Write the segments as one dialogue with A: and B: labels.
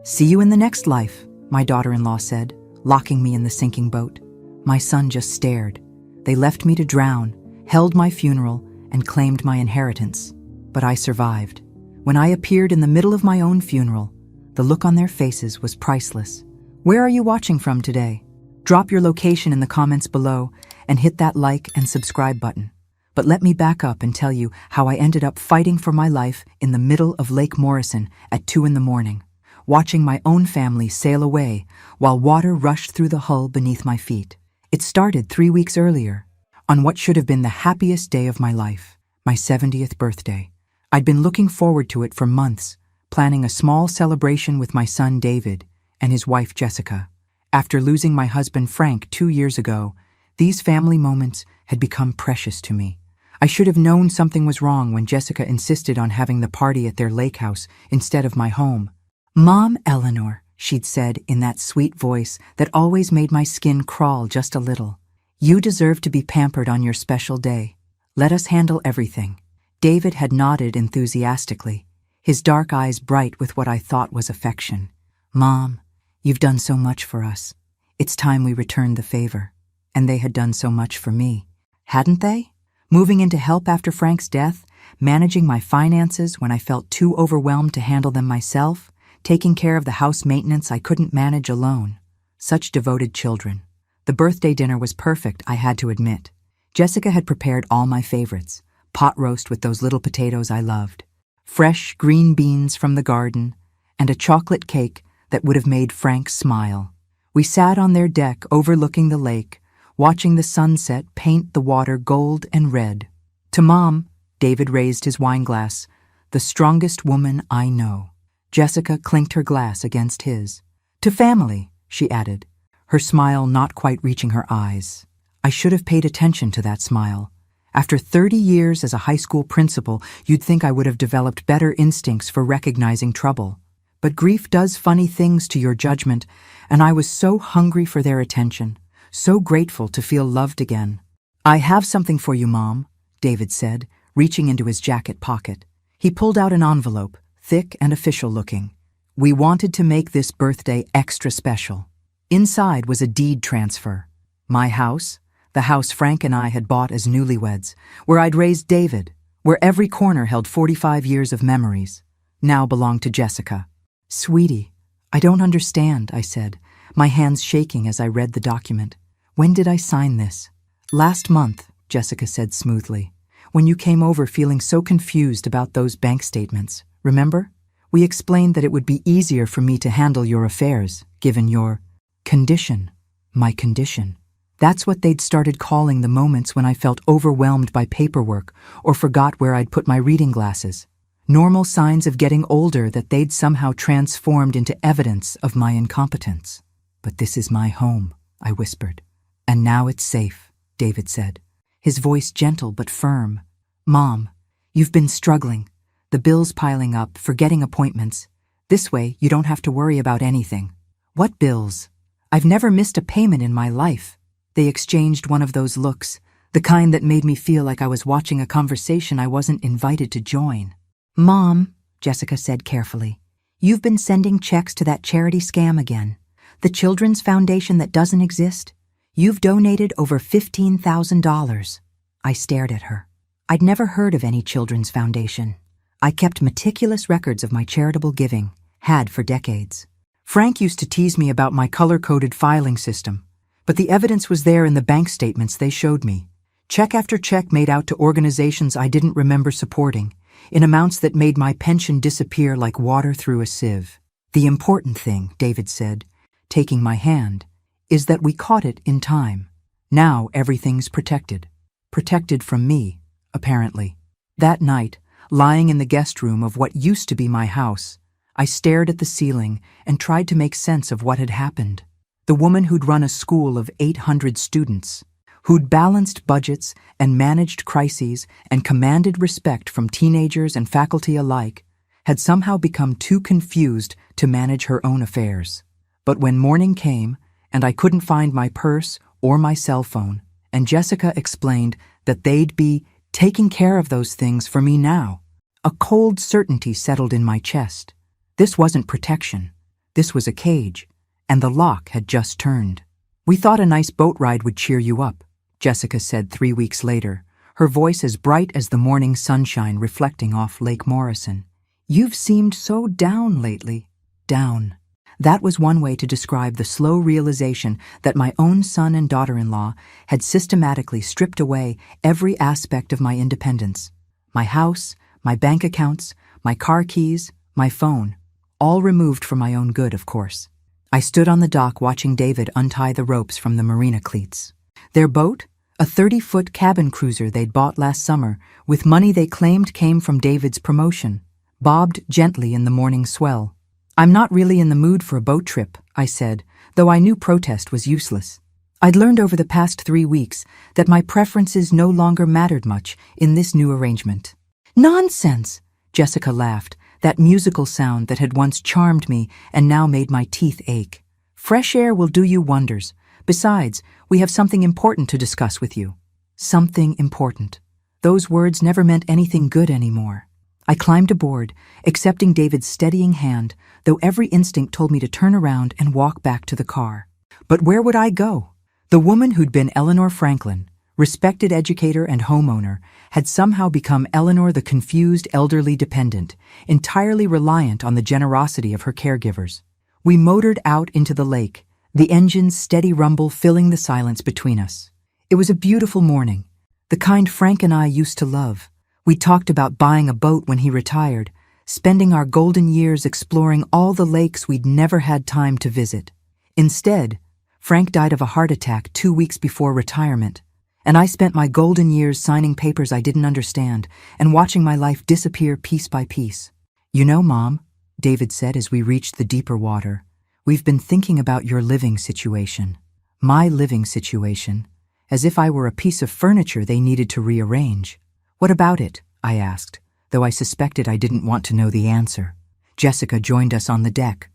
A: "See you in the next life," my daughter-in-law said, locking me in the sinking boat. My son just stared. They left me to drown, held my funeral, and claimed my inheritance. But I survived. When I appeared in the middle of my own funeral, the look on their faces was priceless. Where are you watching from today? Drop your location in the comments below and hit that like and subscribe button. But let me back up and tell you how I ended up fighting for my life in the middle of Lake Morrison at 2 a.m, watching my own family sail away while water rushed through the hull beneath my feet. It started 3 weeks earlier, on what should have been the happiest day of my life, my 70th birthday. I'd been looking forward to it for months, planning a small celebration with my son David and his wife Jessica. After losing my husband Frank 2 years ago, these family moments had become precious to me. I should have known something was wrong when Jessica insisted on having the party at their lake house instead of my home. "Mom, Eleanor," she'd said in that sweet voice that always made my skin crawl just a little. "You deserve to be pampered on your special day. Let us handle everything." David had nodded enthusiastically, his dark eyes bright with what I thought was affection. "Mom, you've done so much for us. It's time we returned the favor." And they had done so much for me, hadn't they? Moving in to help after Frank's death, managing my finances when I felt too overwhelmed to handle them myself, taking care of the house maintenance I couldn't manage alone. Such devoted children. The birthday dinner was perfect, I had to admit. Jessica had prepared all my favorites: pot roast with those little potatoes I loved, fresh green beans from the garden, and a chocolate cake that would have made Frank smile. We sat on their deck overlooking the lake, watching the sunset paint the water gold and red. "To Mom," David raised his wine glass, "the strongest woman I know." Jessica clinked her glass against his. "To family," she added, her smile not quite reaching her eyes. I should have paid attention to that smile. After 30 years as a high school principal, you'd think I would have developed better instincts for recognizing trouble. But grief does funny things to your judgment, and I was so hungry for their attention, so grateful to feel loved again. "I have something for you, Mom," David said, reaching into his jacket pocket. He pulled out an envelope, thick and official-looking. "We wanted to make this birthday extra special." Inside was a deed transfer. My house, the house Frank and I had bought as newlyweds, where I'd raised David, where every corner held 45 years of memories, now belonged to Jessica. "Sweetie, I don't understand," I said, my hands shaking as I read the document. "When did I sign this?" "Last month," Jessica said smoothly, "when you came over feeling so confused about those bank statements. Remember? We explained that it would be easier for me to handle your affairs, given your condition." My condition. That's what they'd started calling the moments when I felt overwhelmed by paperwork or forgot where I'd put my reading glasses. Normal signs of getting older that they'd somehow transformed into evidence of my incompetence. "But this is my home," I whispered. "And now it's safe," David said, his voice gentle but firm. "Mom, you've been struggling. The bills piling up, forgetting appointments. This way, you don't have to worry about anything." "What bills? I've never missed a payment in my life." They exchanged one of those looks, the kind that made me feel like I was watching a conversation I wasn't invited to join. "Mom," Jessica said carefully, "you've been sending checks to that charity scam again. The Children's Foundation that doesn't exist. You've donated over $15,000. I stared at her. I'd never heard of any children's foundation. I kept meticulous records of my charitable giving, had for decades. Frank used to tease me about my color-coded filing system, but the evidence was there in the bank statements they showed me. Check after check made out to organizations I didn't remember supporting, in amounts that made my pension disappear like water through a sieve. "The important thing," David said, taking my hand, "is that we caught it in time. Now everything's protected. Protected from me, apparently." That night, lying in the guest room of what used to be my house, I stared at the ceiling and tried to make sense of what had happened. The woman who'd run a school of 800 students, who'd balanced budgets and managed crises and commanded respect from teenagers and faculty alike, had somehow become too confused to manage her own affairs. But when morning came, and I couldn't find my purse or my cell phone, and Jessica explained that they'd be taking care of those things for me now, a cold certainty settled in my chest. This wasn't protection. This was a cage, and the lock had just turned. "We thought a nice boat ride would cheer you up," Jessica said 3 weeks later, her voice as bright as the morning sunshine reflecting off Lake Morrison. "You've seemed so down lately." Down. That was one way to describe the slow realization that my own son and daughter-in-law had systematically stripped away every aspect of my independence. My house, my bank accounts, my car keys, my phone, all removed for my own good, of course. I stood on the dock watching David untie the ropes from the marina cleats. Their boat, a 30-foot cabin cruiser they'd bought last summer with money they claimed came from David's promotion, bobbed gently in the morning swell. "I'm not really in the mood for a boat trip," I said, though I knew protest was useless. I'd learned over the past 3 weeks that my preferences no longer mattered much in this new arrangement. "Nonsense!" Jessica laughed, that musical sound that had once charmed me and now made my teeth ache. "Fresh air will do you wonders. Besides, we have something important to discuss with you." Something important. Those words never meant anything good anymore. I climbed aboard, accepting David's steadying hand, though every instinct told me to turn around and walk back to the car. But where would I go? The woman who'd been Eleanor Franklin, respected educator and homeowner, had somehow become Eleanor the confused elderly dependent, entirely reliant on the generosity of her caregivers. We motored out into the lake, the engine's steady rumble filling the silence between us. It was a beautiful morning, the kind Frank and I used to love. We talked about buying a boat when he retired, spending our golden years exploring all the lakes we'd never had time to visit. Instead, Frank died of a heart attack 2 weeks before retirement, and I spent my golden years signing papers I didn't understand and watching my life disappear piece by piece. "You know, Mom," David said as we reached the deeper water, "we've been thinking about your living situation." My living situation, as if I were a piece of furniture they needed to rearrange. "What about it?" I asked, though I suspected I didn't want to know the answer. Jessica joined us on the deck,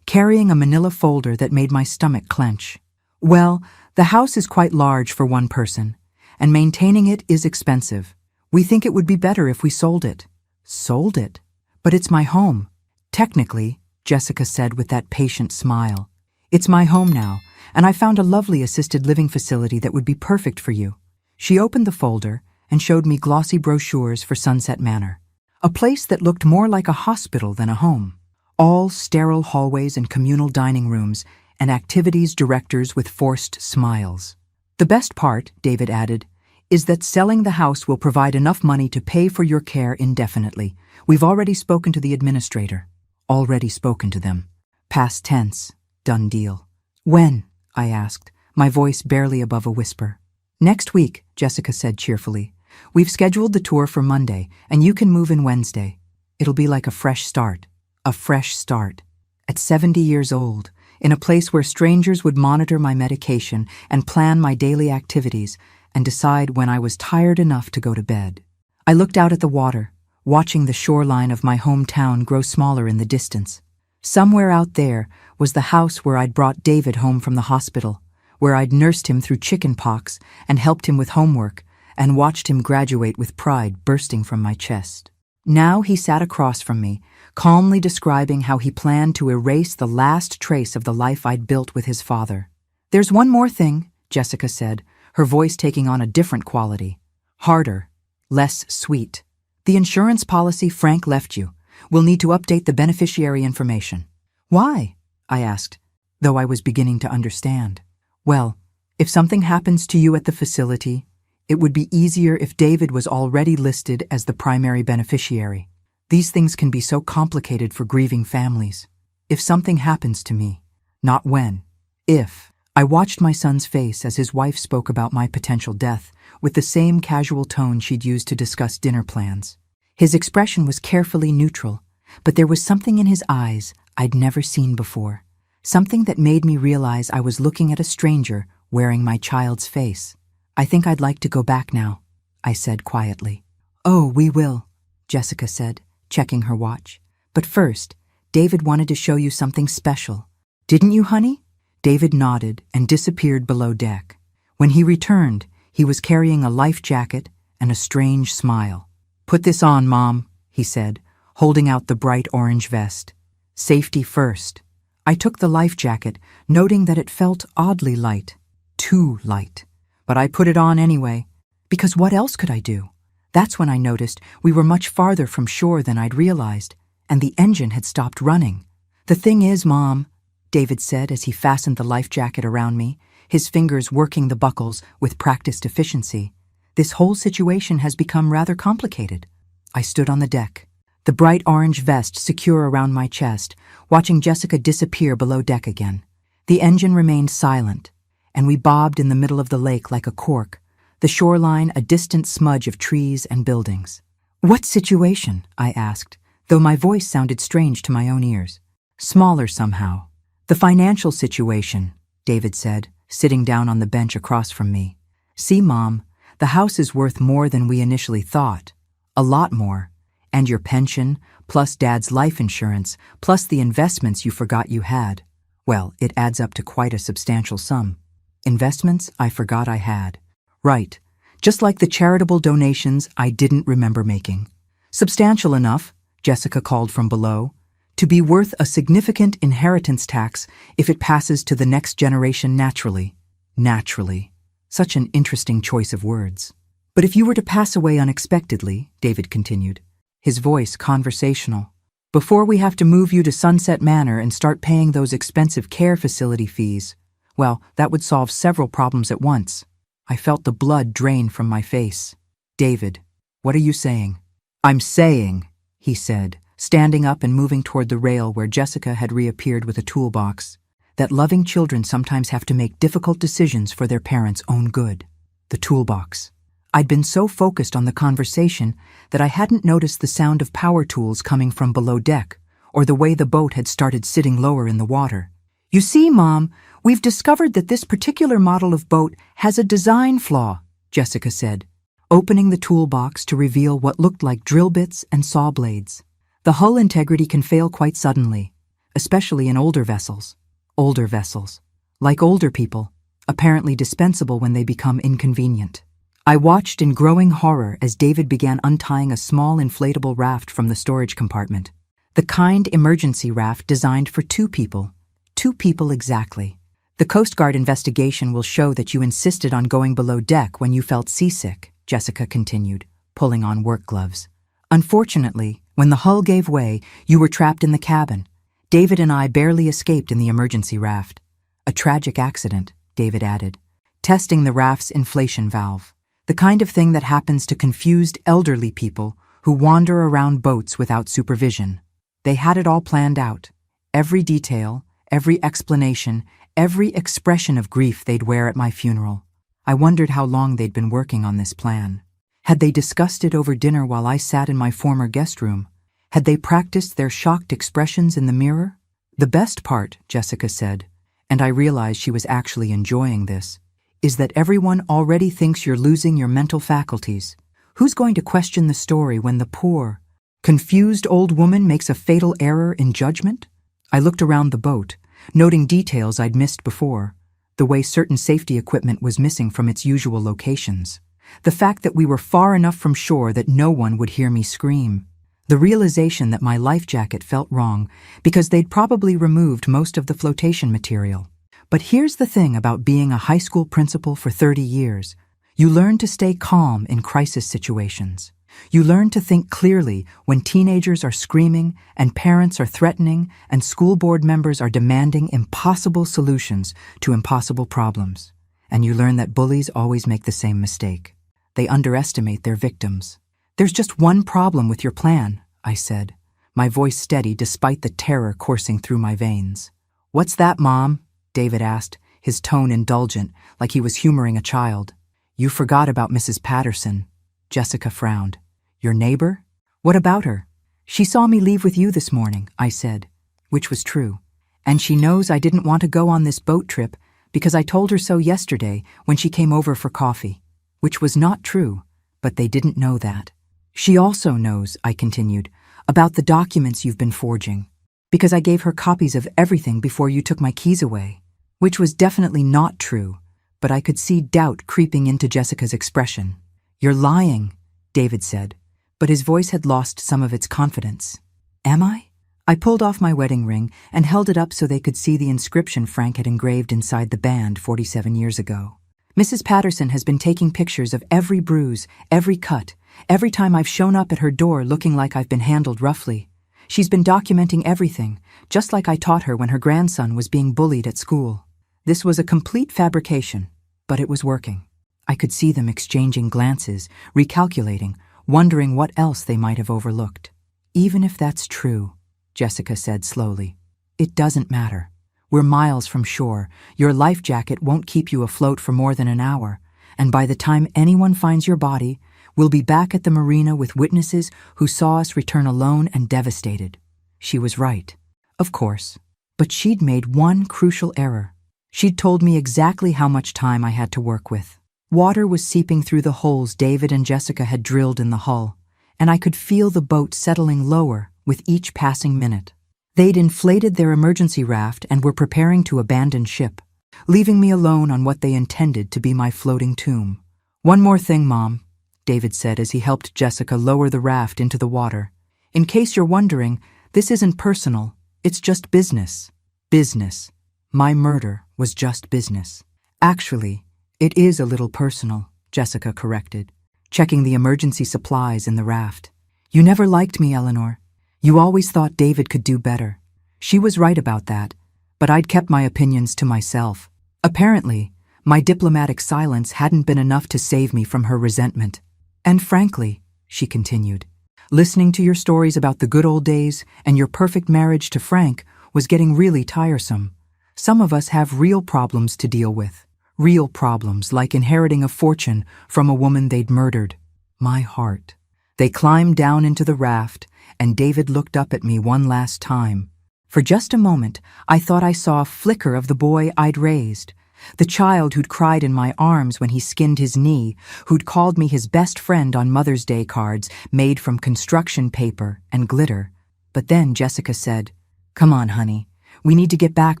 A: carrying a manila folder that made my stomach clench. "Well, the house is quite large for one person, and maintaining it is expensive. We think it would be better if we sold it." "Sold it? But it's my home." "Technically," Jessica said with that patient smile, "it's my home now, and I found a lovely assisted living facility that would be perfect for you." She opened the folder and showed me glossy brochures for Sunset Manor, a place that looked more like a hospital than a home. All sterile hallways and communal dining rooms, and activities directors with forced smiles. "The best part," David added, "is that selling the house will provide enough money to pay for your care indefinitely. We've already spoken to the administrator." Already spoken to them. Past tense. Done deal. "When?" I asked, my voice barely above a whisper. "Next week," Jessica said cheerfully. "We've scheduled the tour for Monday, and you can move in Wednesday. It'll be like a fresh start." A fresh start. At 70 years old, in a place where strangers would monitor my medication and plan my daily activities and decide when I was tired enough to go to bed. I looked out at the water, watching the shoreline of my hometown grow smaller in the distance. Somewhere out there was the house where I'd brought David home from the hospital, where I'd nursed him through chicken pox and helped him with homework and watched him graduate with pride bursting from my chest. Now he sat across from me, calmly describing how he planned to erase the last trace of the life I'd built with his father. "There's one more thing," Jessica said, her voice taking on a different quality. Harder, less sweet. "The insurance policy Frank left you. We'll need to update the beneficiary information." "Why?" I asked, though I was beginning to understand. "Well, if something happens to you at the facility, it would be easier if David was already listed as the primary beneficiary. These things can be so complicated for grieving families. If something happens to me, not when, if." I watched my son's face as his wife spoke about my potential death with the same casual tone she'd used to discuss dinner plans. His expression was carefully neutral, but there was something in his eyes I'd never seen before, something that made me realize I was looking at a stranger wearing my child's face. "I think I'd like to go back now," I said quietly. "Oh, we will," Jessica said, checking her watch. "But first, David wanted to show you something special. Didn't you, honey?" David nodded and disappeared below deck. When he returned, he was carrying a life jacket and a strange smile. "Put this on, Mom," he said, holding out the bright orange vest. "Safety first." I took the life jacket, noting that it felt oddly light. Too light. But I put it on anyway, because what else could I do? That's when I noticed we were much farther from shore than I'd realized, and the engine had stopped running. "The thing is, Mom," David said as he fastened the life jacket around me, his fingers working the buckles with practiced efficiency, "this whole situation has become rather complicated." I stood on the deck, the bright orange vest secure around my chest, watching Jessica disappear below deck again. The engine remained silent, and we bobbed in the middle of the lake like a cork, the shoreline a distant smudge of trees and buildings. "What situation?" I asked, though my voice sounded strange to my own ears. Smaller somehow. "The financial situation," David said, sitting down on the bench across from me. "See, Mom, the house is worth more than we initially thought. A lot more. And your pension, plus Dad's life insurance, plus the investments you forgot you had. Well, it adds up to quite a substantial sum. Investments I forgot I had. Right. Just like the charitable donations I didn't remember making. Substantial enough," Jessica called from below, "to be worth a significant inheritance tax if it passes to the next generation naturally." Naturally. Such an interesting choice of words. "But if you were to pass away unexpectedly," David continued, his voice conversational, "before we have to move you to Sunset Manor and start paying those expensive care facility fees, well, that would solve several problems at once." I felt the blood drain from my face. "David, what are you saying?" "I'm saying," he said, standing up and moving toward the rail where Jessica had reappeared with a toolbox, "that loving children sometimes have to make difficult decisions for their parents' own good." The toolbox. I'd been so focused on the conversation that I hadn't noticed the sound of power tools coming from below deck, or the way the boat had started sitting lower in the water. "You see, Mom, we've discovered that this particular model of boat has a design flaw," Jessica said, opening the toolbox to reveal what looked like drill bits and saw blades. "The hull integrity can fail quite suddenly, especially in older vessels. Older vessels. Like older people, apparently dispensable when they become inconvenient." I watched in growing horror as David began untying a small inflatable raft from the storage compartment. The kind emergency raft designed for two people. 2 people exactly. "The Coast Guard investigation will show that you insisted on going below deck when you felt seasick," Jessica continued, pulling on work gloves. "Unfortunately, when the hull gave way, you were trapped in the cabin. David and I barely escaped in the emergency raft. A tragic accident," David added, testing the raft's inflation valve. "The kind of thing that happens to confused elderly people who wander around boats without supervision. They had it all planned out. Every detail, every explanation, every expression of grief they'd wear at my funeral. I wondered how long they'd been working on this plan. Had they discussed it over dinner while I sat in my former guest room? Had they practiced their shocked expressions in the mirror? The best part," Jessica said, and I realized she was actually enjoying this, "is that everyone already thinks you're losing your mental faculties. Who's going to question the story when the poor, confused old woman makes a fatal error in judgment?" I looked around the boat, noting details I'd missed before, the way certain safety equipment was missing from its usual locations, the fact that we were far enough from shore that no one would hear me scream, the realization that my life jacket felt wrong because they'd probably removed most of the flotation material. But here's the thing about being a high school principal for 30 years. You learn to stay calm in crisis situations. You learn to think clearly when teenagers are screaming and parents are threatening and school board members are demanding impossible solutions to impossible problems. And you learn that bullies always make the same mistake. They underestimate their victims. "There's just one problem with your plan," I said, my voice steady despite the terror coursing through my veins. "What's that, Mom?" David asked, his tone indulgent, like he was humoring a child. "You forgot about Mrs. Patterson." Jessica frowned. "Your neighbor? What about her?" "She saw me leave with you this morning," I said, which was true. "And she knows I didn't want to go on this boat trip because I told her so yesterday when she came over for coffee," which was not true, but they didn't know that. "She also knows," I continued, "about the documents you've been forging, because I gave her copies of everything before you took my keys away," which was definitely not true, but I could see doubt creeping into Jessica's expression. "You're lying," David said, but his voice had lost some of its confidence. "Am I?" I pulled off my wedding ring and held it up so they could see the inscription Frank had engraved inside the band 47 years ago. Mrs. Patterson has been taking pictures of every bruise, every cut, every time I've shown up at her door looking like I've been handled roughly. She's been documenting everything, just like I taught her when her grandson was being bullied at school. This was a complete fabrication, but it was working. I could see them exchanging glances, recalculating, wondering what else they might have overlooked. Even if that's true, Jessica said slowly, it doesn't matter. We're miles from shore. Your life jacket won't keep you afloat for more than an hour, and by the time anyone finds your body, we'll be back at the marina with witnesses who saw us return alone and devastated. She was right, of course, but she'd made one crucial error. She'd told me exactly how much time I had to work with. Water was seeping through the holes David and Jessica had drilled in the hull, and I could feel the boat settling lower with each passing minute. They'd inflated their emergency raft and were preparing to abandon ship, leaving me alone on what they intended to be my floating tomb. "One more thing, Mom," David said as he helped Jessica lower the raft into the water. "In case you're wondering, this isn't personal, it's just business." Business. My murder was just business. "Actually, it is a little personal," Jessica corrected, checking the emergency supplies in the raft. "You never liked me, Eleanor. You always thought David could do better." She was right about that, but I'd kept my opinions to myself. Apparently, my diplomatic silence hadn't been enough to save me from her resentment. "And frankly," she continued, "listening to your stories about the good old days and your perfect marriage to Frank was getting really tiresome. Some of us have real problems to deal with. Real problems like inheriting a fortune from a woman they'd murdered." My heart. They climbed down into the raft, and David looked up at me one last time. For just a moment, I thought I saw a flicker of the boy I'd raised, the child who'd cried in my arms when he skinned his knee, who'd called me his best friend on Mother's Day cards made from construction paper and glitter. But then Jessica said, "Come on, honey. We need to get back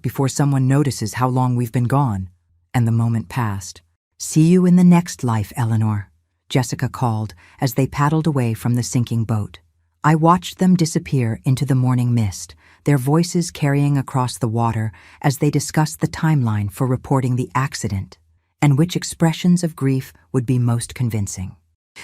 A: before someone notices how long we've been gone." And the moment passed. "See you in the next life, Eleanor," Jessica called as they paddled away from the sinking boat. I watched them disappear into the morning mist, their voices carrying across the water as they discussed the timeline for reporting the accident and which expressions of grief would be most convincing.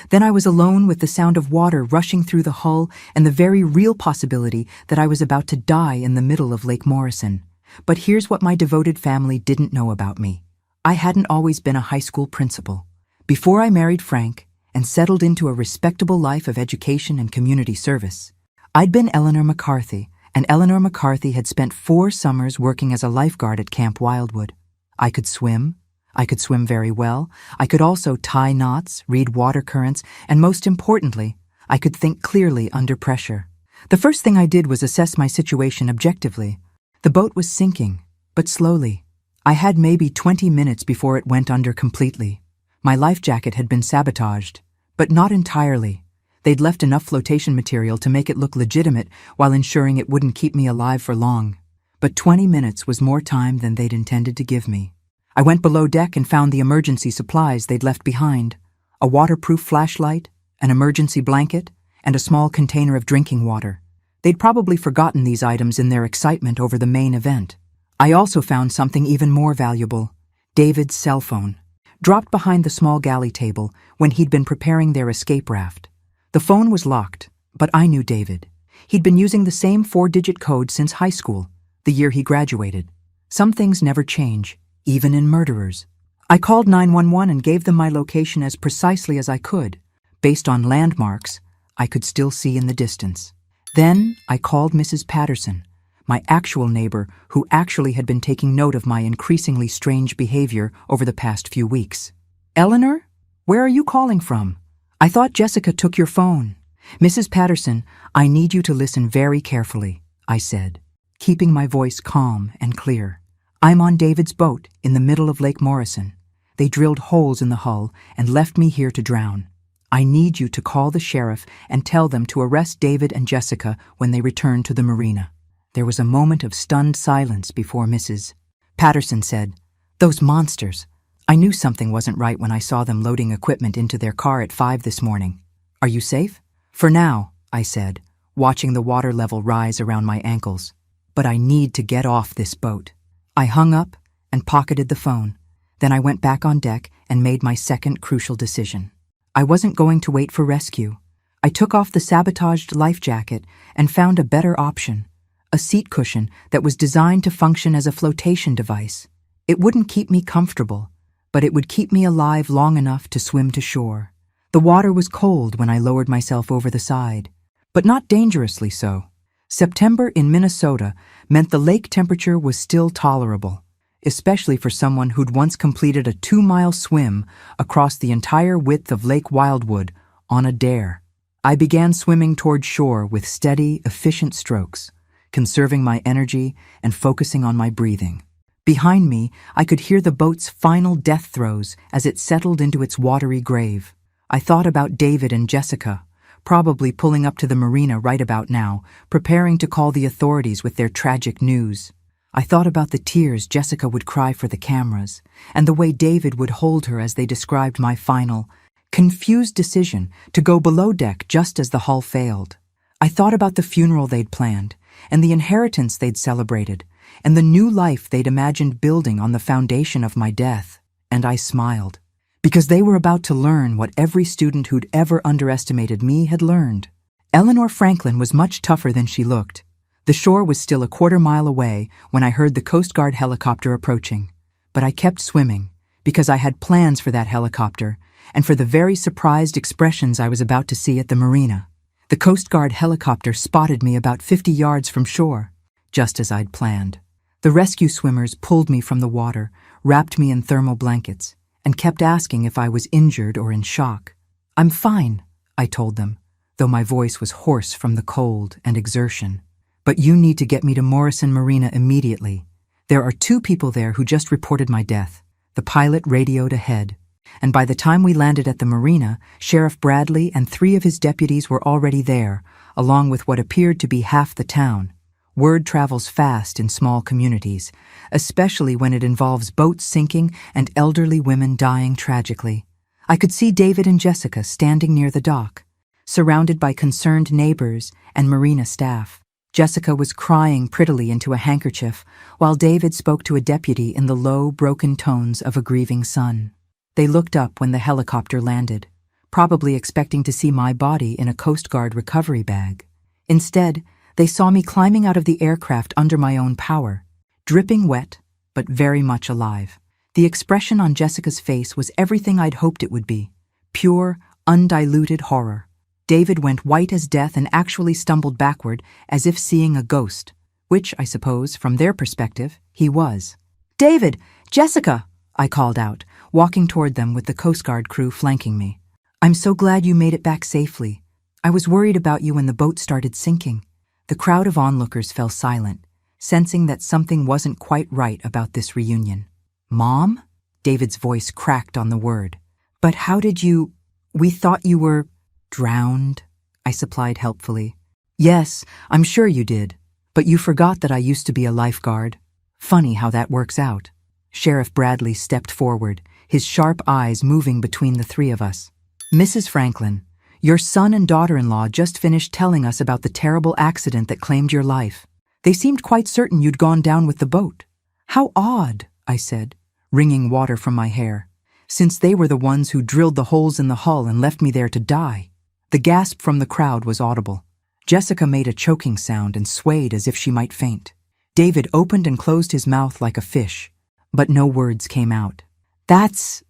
A: Then I was alone with the sound of water rushing through the hull and the very real possibility that I was about to die in the middle of Lake Morrison. But here's what my devoted family didn't know about me. I hadn't always been a high school principal. Before I married Frank and settled into a respectable life of education and community service, I'd been Eleanor McCarthy, and Eleanor McCarthy had spent 4 summers working as a lifeguard at Camp Wildwood. I could swim. I could swim very well. I could also tie knots, read water currents, and most importantly, I could think clearly under pressure. The first thing I did was assess my situation objectively. The boat was sinking, but slowly. I had maybe 20 minutes before it went under completely. My life jacket had been sabotaged, but not entirely. They'd left enough flotation material to make it look legitimate while ensuring it wouldn't keep me alive for long. But 20 minutes was more time than they'd intended to give me. I went below deck and found the emergency supplies they'd left behind: a waterproof flashlight, an emergency blanket, and a small container of drinking water. They'd probably forgotten these items in their excitement over the main event. I also found something even more valuable: David's cell phone, dropped behind the small galley table when he'd been preparing their escape raft. The phone was locked, but I knew David. He'd been using the same 4-digit code since high school, the year he graduated. Some things never change, even in murderers. I called 911 and gave them my location as precisely as I could, based on landmarks I could still see in the distance. Then I called Mrs. Patterson, my actual neighbor who actually had been taking note of my increasingly strange behavior over the past few weeks. "Eleanor, where are you calling from? I thought Jessica took your phone." "Mrs. Patterson, I need you to listen very carefully," I said, keeping my voice calm and clear. "I'm on David's boat in the middle of Lake Morrison. They drilled holes in the hull and left me here to drown. I need you to call the sheriff and tell them to arrest David and Jessica when they return to the marina." There was a moment of stunned silence before Mrs. Patterson said, "Those monsters. I knew something wasn't right when I saw them loading equipment into their car at 5 this morning. Are you safe?" "For now," I said, watching the water level rise around my ankles. But I need to get off this boat. I hung up and pocketed the phone. Then I went back on deck and made my second crucial decision. I wasn't going to wait for rescue. I took off the sabotaged life jacket and found a better option, a seat cushion that was designed to function as a flotation device. It wouldn't keep me comfortable, but it would keep me alive long enough to swim to shore. The water was cold when I lowered myself over the side, but not dangerously so. September in Minnesota meant the lake temperature was still tolerable, especially for someone who'd once completed a 2-mile swim across the entire width of Lake Wildwood on a dare. I began swimming toward shore with steady, efficient strokes, conserving my energy and focusing on my breathing. Behind me, I could hear the boat's final death throes as it settled into its watery grave. I thought about David and Jessica, probably pulling up to the marina right about now, preparing to call the authorities with their tragic news. I thought about the tears Jessica would cry for the cameras, and the way David would hold her as they described my final, confused decision to go below deck just as the hull failed. I thought about the funeral they'd planned, and the inheritance they'd celebrated, and the new life they'd imagined building on the foundation of my death, and I smiled. Because they were about to learn what every student who'd ever underestimated me had learned. Eleanor Franklin was much tougher than she looked. The shore was still a quarter-mile away when I heard the Coast Guard helicopter approaching. But I kept swimming, because I had plans for that helicopter, and for the very surprised expressions I was about to see at the marina. The Coast Guard helicopter spotted me about 50 yards from shore, just as I'd planned. The rescue swimmers pulled me from the water, wrapped me in thermal blankets, and kept asking if I was injured or in shock. "I'm fine," I told them, though my voice was hoarse from the cold and exertion. "But you need to get me to Morrison Marina immediately. There are 2 people there who just reported my death." The pilot radioed ahead, and by the time we landed at the marina, Sheriff Bradley and 3 of his deputies were already there, along with what appeared to be half the town. Word travels fast in small communities, especially when it involves boats sinking and elderly women dying tragically. I could see David and Jessica standing near the dock, surrounded by concerned neighbors and marina staff. Jessica was crying prettily into a handkerchief, while David spoke to a deputy in the low, broken tones of a grieving son. They looked up when the helicopter landed, probably expecting to see my body in a Coast Guard recovery bag. Instead, they saw me climbing out of the aircraft under my own power, dripping wet, but very much alive. The expression on Jessica's face was everything I'd hoped it would be, pure, undiluted horror. David went white as death and actually stumbled backward as if seeing a ghost, which, I suppose, from their perspective, he was. "David! Jessica!" I called out, walking toward them with the Coast Guard crew flanking me. "I'm so glad you made it back safely. I was worried about you when the boat started sinking." The crowd of onlookers fell silent, sensing that something wasn't quite right about this reunion. "Mom?" David's voice cracked on the word. "But how did you— We thought you were— drowned," I supplied helpfully. "Yes, I'm sure you did. But you forgot that I used to be a lifeguard. Funny how that works out." Sheriff Bradley stepped forward, his sharp eyes moving between the 3 of us. "Mrs. Franklin, your son and daughter-in-law just finished telling us about the terrible accident that claimed your life. They seemed quite certain you'd gone down with the boat." "How odd," I said, wringing water from my hair, "since they were the ones who drilled the holes in the hull and left me there to die." The gasp from the crowd was audible. Jessica made a choking sound and swayed as if she might faint. David opened and closed his mouth like a fish, but no words came out. That's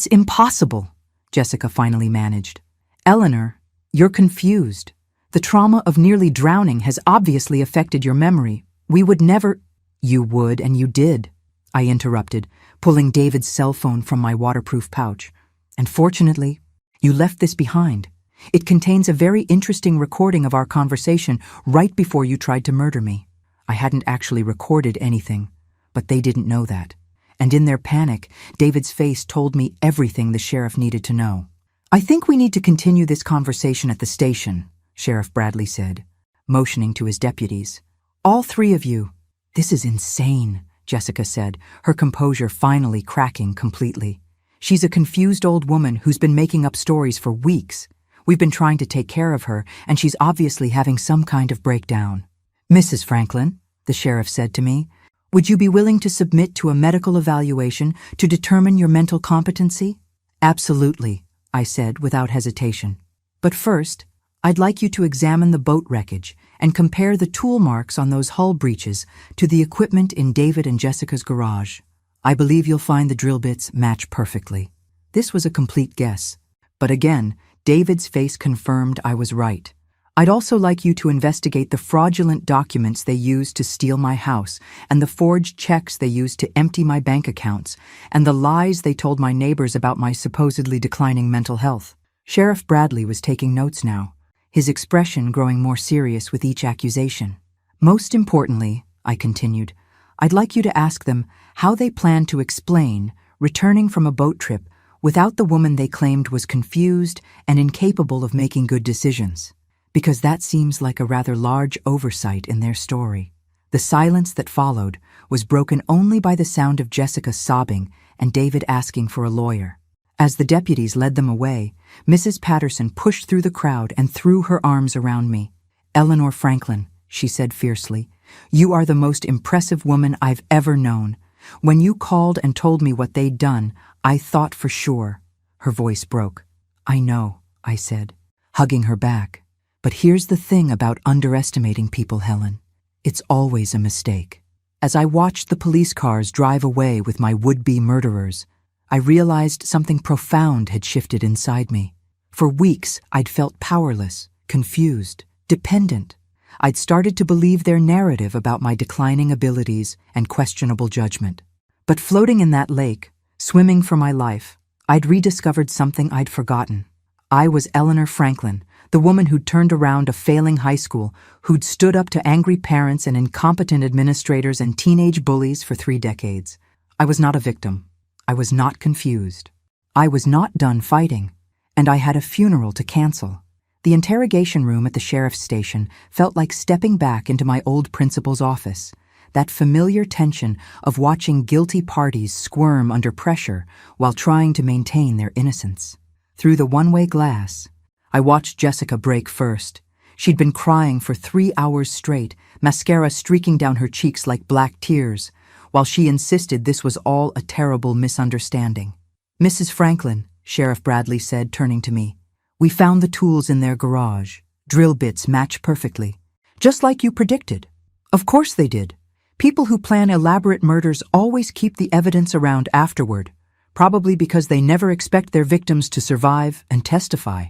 A: impossible," Jessica finally managed. "Eleanor, you're confused. The trauma of nearly drowning has obviously affected your memory. We would never—" "You would, and you did," I interrupted, pulling David's cell phone from my waterproof pouch. "And fortunately, you left this behind. It contains a very interesting recording of our conversation right before you tried to murder me." I hadn't actually recorded anything, but they didn't know that. And in their panic, David's face told me everything the sheriff needed to know. "I think we need to continue this conversation at the station," Sheriff Bradley said, motioning to his deputies. "All 3 of you." "This is insane," Jessica said, her composure finally cracking completely. "She's a confused old woman who's been making up stories for weeks. We've been trying to take care of her, and she's obviously having some kind of breakdown. Mrs. Franklin, the sheriff said to me, would you be willing to submit to a medical evaluation to determine your mental competency? Absolutely, I said without hesitation. But first, I'd like you to examine the boat wreckage and compare the tool marks on those hull breaches to the equipment in David and Jessica's garage. I believe you'll find the drill bits match perfectly. This was a complete guess, but again, David's face confirmed I was right. I'd also like you to investigate the fraudulent documents they used to steal my house and the forged checks they used to empty my bank accounts and the lies they told my neighbors about my supposedly declining mental health. Sheriff Bradley was taking notes now, his expression growing more serious with each accusation. Most importantly, I continued, I'd like you to ask them how they plan to explain returning from a boat trip without the woman they claimed was confused and incapable of making good decisions. Because that seems like a rather large oversight in their story. The silence that followed was broken only by the sound of Jessica sobbing and David asking for a lawyer. As the deputies led them away, Mrs. Patterson pushed through the crowd and threw her arms around me. Eleanor Franklin, she said fiercely, you are the most impressive woman I've ever known. When you called and told me what they'd done, I thought for sure. Her voice broke. I know, I said, hugging her back. But here's the thing about underestimating people, Helen. It's always a mistake. As I watched the police cars drive away with my would-be murderers, I realized something profound had shifted inside me. For weeks, I'd felt powerless, confused, dependent. I'd started to believe their narrative about my declining abilities and questionable judgment. But floating in that lake, swimming for my life, I'd rediscovered something I'd forgotten. I was Eleanor Franklin, the woman who'd turned around a failing high school, who'd stood up to angry parents and incompetent administrators and teenage bullies for 3 decades. I was not a victim. I was not confused. I was not done fighting, and I had a funeral to cancel. The interrogation room at the sheriff's station felt like stepping back into my old principal's office, that familiar tension of watching guilty parties squirm under pressure while trying to maintain their innocence. Through the one-way glass, I watched Jessica break first. She'd been crying for 3 hours straight, mascara streaking down her cheeks like black tears, while she insisted this was all a terrible misunderstanding. Mrs. Franklin, Sheriff Bradley said, turning to me, we found the tools in their garage. Drill bits match perfectly. Just like you predicted. Of course they did. People who plan elaborate murders always keep the evidence around afterward, probably because they never expect their victims to survive and testify.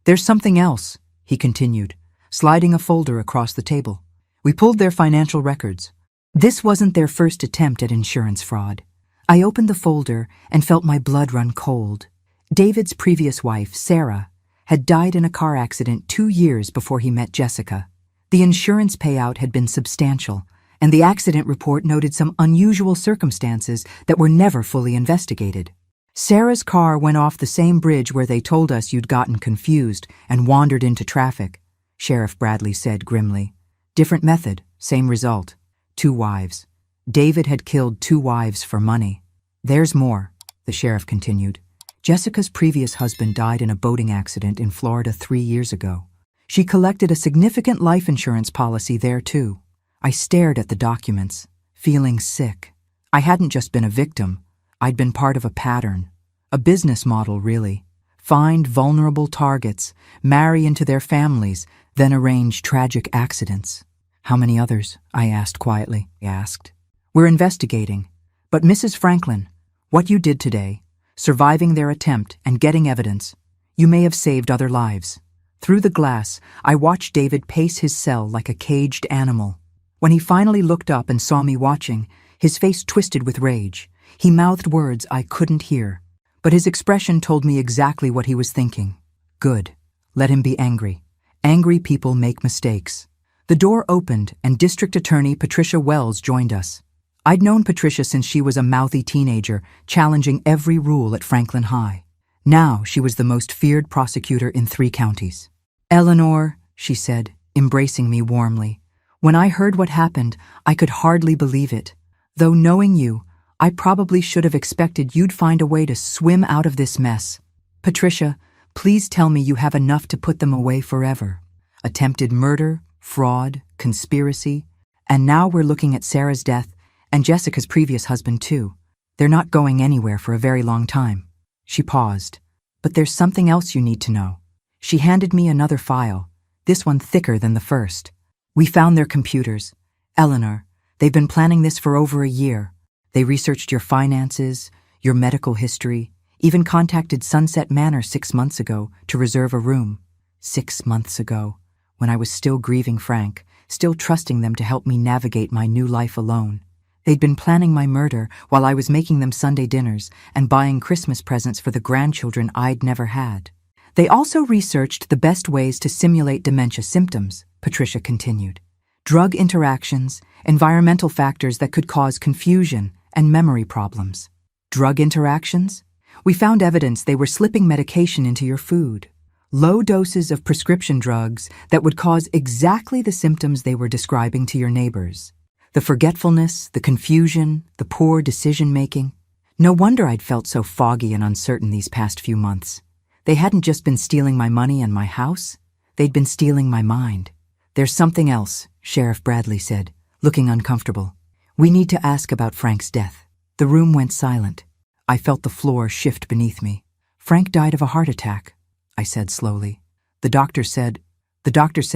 A: There's something else, he continued, sliding a folder across the table. We pulled their financial records. This wasn't their first attempt at insurance fraud. I opened the folder and felt my blood run cold. David's previous wife, Sarah, had died in a car accident 2 years before he met Jessica. The insurance payout had been substantial, and the accident report noted some unusual circumstances that were never fully investigated. Sarah's car went off the same bridge where they told us you'd gotten confused and wandered into traffic, Sheriff Bradley said grimly. Different method, same result. 2 wives. David had killed 2 wives for money. There's more, the sheriff continued. Jessica's previous husband died in a boating accident in Florida 3 years ago. She collected a significant life insurance policy there too. I stared at the documents, feeling sick. I hadn't just been a victim. I'd been part of a pattern, a business model really. Find vulnerable targets, marry into their families, then arrange tragic accidents. How many others? I asked quietly. He asked. We're investigating. But Mrs. Franklin, what you did today, surviving their attempt and getting evidence, you may have saved other lives. Through the glass, I watched David pace his cell like a caged animal. When he finally looked up and saw me watching, his face twisted with rage. He mouthed words I couldn't hear, but his expression told me exactly what he was thinking. Good. Let him be angry. Angry people make mistakes. The door opened and District Attorney Patricia Wells joined us. I'd known Patricia since she was a mouthy teenager, challenging every rule at Franklin High. Now she was the most feared prosecutor in 3 counties. Eleanor, she said, embracing me warmly. When I heard what happened, I could hardly believe it. Though knowing you, I probably should have expected you'd find a way to swim out of this mess. Patricia, Please tell me you have enough to put them away forever. Attempted murder, fraud, conspiracy, and now we're looking at Sarah's death and Jessica's previous husband too. They're not going anywhere for a very long time. She paused. But there's something else you need to know. She handed me another file, this one thicker than the first. We found their computers. Eleanor, they've been planning this for over a year. They researched your finances, your medical history, even contacted Sunset Manor 6 months ago to reserve a room. 6 months ago, when I was still grieving Frank, still trusting them to help me navigate my new life alone. They'd been planning my murder while I was making them Sunday dinners and buying Christmas presents for the grandchildren I'd never had. They also researched the best ways to simulate dementia symptoms, Patricia continued. Drug interactions, environmental factors that could cause confusion and memory problems. Drug interactions? We found evidence they were slipping medication into your food. Low doses of prescription drugs that would cause exactly the symptoms they were describing to your neighbors. The forgetfulness, the confusion, the poor decision-making. No wonder I'd felt so foggy and uncertain these past few months. They hadn't just been stealing my money and my house. They'd been stealing my mind. There's something else, Sheriff Bradley said, looking uncomfortable. We need to ask about Frank's death. The room went silent. I felt the floor shift beneath me. Frank died of a heart attack, I said slowly. The doctor said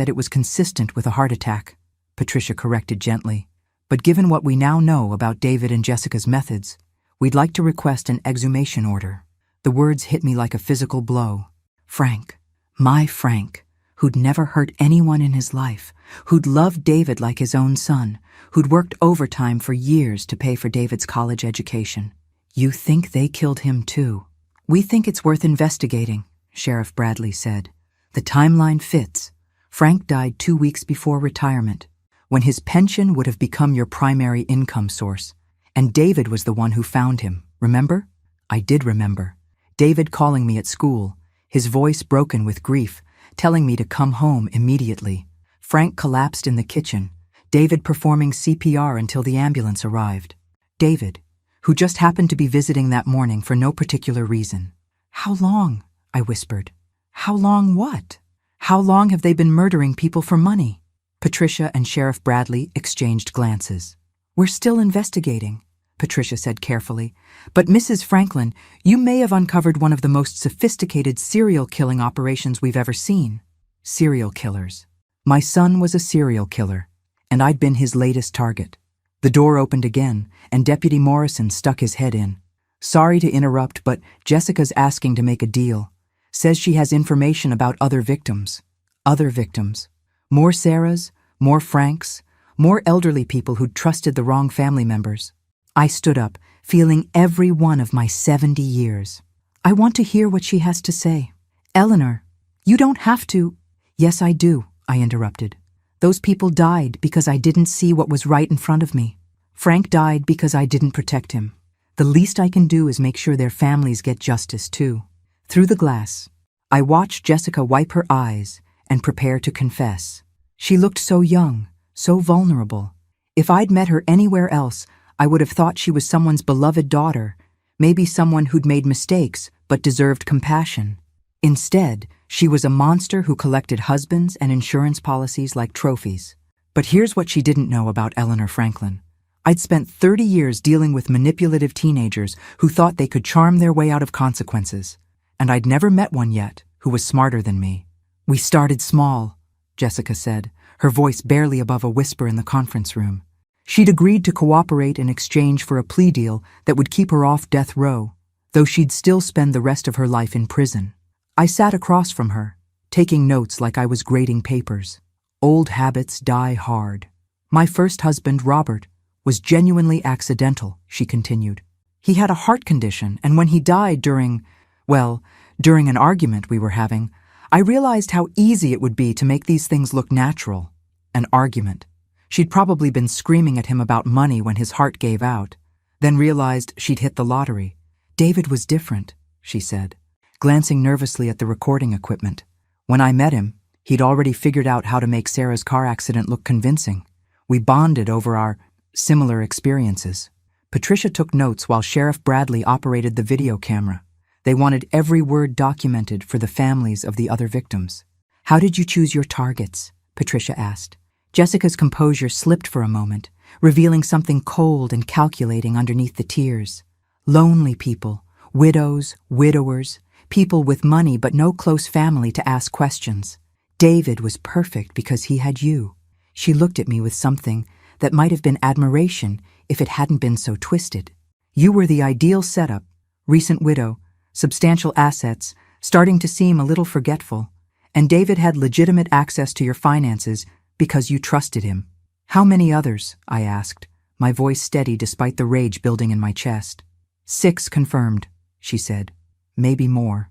A: it was consistent with a heart attack, Patricia corrected gently. But given what we now know about David and Jessica's methods, we'd like to request an exhumation order. The words hit me like a physical blow. Frank, my Frank, who'd never hurt anyone in his life, who'd loved David like his own son, who'd worked overtime for years to pay for David's college education. You think they killed him too? We think it's worth investigating, Sheriff Bradley said. The timeline fits. Frank died 2 weeks before retirement, when his pension would have become your primary income source. And David was the one who found him, remember? I did remember. David calling me at school, his voice broken with grief, telling me to come home immediately. Frank collapsed in the kitchen, David performing CPR until the ambulance arrived. David, who just happened to be visiting that morning for no particular reason. How long? I whispered. How long what? How long have they been murdering people for money? Patricia and Sheriff Bradley exchanged glances. We're still investigating, Patricia said carefully. But Mrs. Franklin, you may have uncovered one of the most sophisticated serial killing operations we've ever seen. Serial killers. My son was a serial killer, and I'd been his latest target. The door opened again, and Deputy Morrison stuck his head in. Sorry to interrupt, but Jessica's asking to make a deal. Says she has information about other victims. Other victims. More Sarahs, more Franks, more elderly people who'd trusted the wrong family members. I stood up, feeling every one of my 70 years. I want to hear what she has to say. Eleanor, you don't have to. Yes, I do, I interrupted. Those people died because I didn't see what was right in front of me. Frank died because I didn't protect him. The least I can do is make sure their families get justice too. Through the glass, I watched Jessica wipe her eyes and prepare to confess. She looked so young, so vulnerable. If I'd met her anywhere else, I would have thought she was someone's beloved daughter, maybe someone who'd made mistakes but deserved compassion. Instead, she was a monster who collected husbands and insurance policies like trophies. But here's what she didn't know about Eleanor Franklin. I'd spent 30 years dealing with manipulative teenagers who thought they could charm their way out of consequences. And I'd never met one yet who was smarter than me. We started small, Jessica said, her voice barely above a whisper in the conference room. She'd agreed to cooperate in exchange for a plea deal that would keep her off death row, though she'd still spend the rest of her life in prison. I sat across from her, taking notes like I was grading papers. Old habits die hard. My first husband, Robert, was genuinely accidental, she continued. He had a heart condition, and when he died during an argument we were having, I realized how easy it would be to make these things look natural. An argument. She'd probably been screaming at him about money when his heart gave out, then realized she'd hit the lottery. David was different, she said, glancing nervously at the recording equipment. When I met him, he'd already figured out how to make Sarah's car accident look convincing. We bonded over our similar experiences. Patricia took notes while Sheriff Bradley operated the video camera. They wanted every word documented for the families of the other victims. "How did you choose your targets?" Patricia asked. Jessica's composure slipped for a moment, revealing something cold and calculating underneath the tears. "Lonely people, widows, widowers, people with money but no close family to ask questions. David was perfect because he had you." She looked at me with something that might have been admiration if it hadn't been so twisted. "You were the ideal setup, recent widow, substantial assets, starting to seem a little forgetful, and David had legitimate access to your finances because you trusted him." "How many others?" I asked, my voice steady despite the rage building in my chest. "6 confirmed," she said. "Maybe more.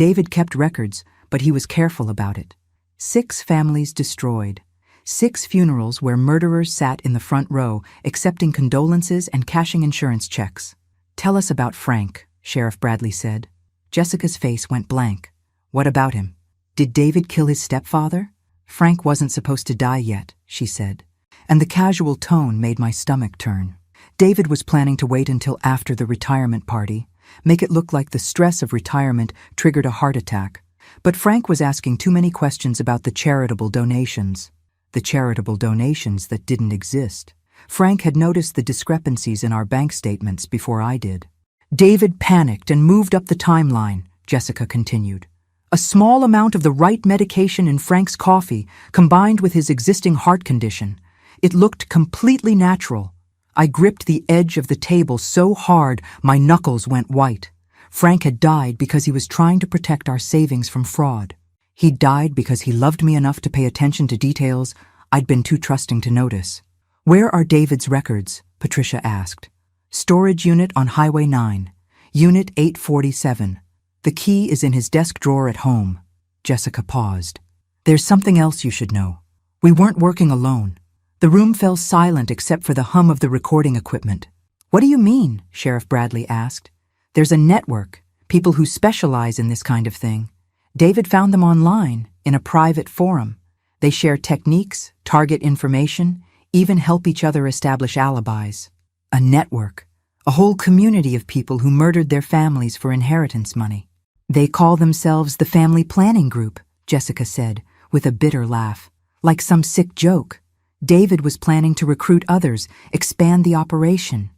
A: David kept records, but he was careful about it. 6 families destroyed. 6 funerals where murderers sat in the front row, accepting condolences and cashing insurance checks." "Tell us about Frank," Sheriff Bradley said. Jessica's face went blank. "What about him? Did David kill his stepfather?" "Frank wasn't supposed to die yet," she said, and the casual tone made my stomach turn. "David was planning to wait until after the retirement party, make it look like the stress of retirement triggered a heart attack. But Frank was asking too many questions about the charitable donations. The charitable donations that didn't exist. Frank had noticed the discrepancies in our bank statements before I did. David panicked and moved up the timeline," Jessica continued. "A small amount of the right medication in Frank's coffee combined with his existing heart condition. It looked completely natural. I gripped the edge of the table so hard my knuckles went white. Frank had died because he was trying to protect our savings from fraud. He died because he loved me enough to pay attention to details I'd been too trusting to notice." "Where are David's records?" Patricia asked. "Storage unit on Highway 9, Unit 847. The key is in his desk drawer at home." Jessica paused. "There's something else you should know. We weren't working alone." The room fell silent except for the hum of the recording equipment. "What do you mean?" Sheriff Bradley asked. "There's a network, people who specialize in this kind of thing. David found them online, in a private forum. They share techniques, target information, even help each other establish alibis. A network, a whole community of people who murdered their families for inheritance money. They call themselves the Family Planning Group," Jessica said, with a bitter laugh. "Like some sick joke. David was planning to recruit others, expand the operation."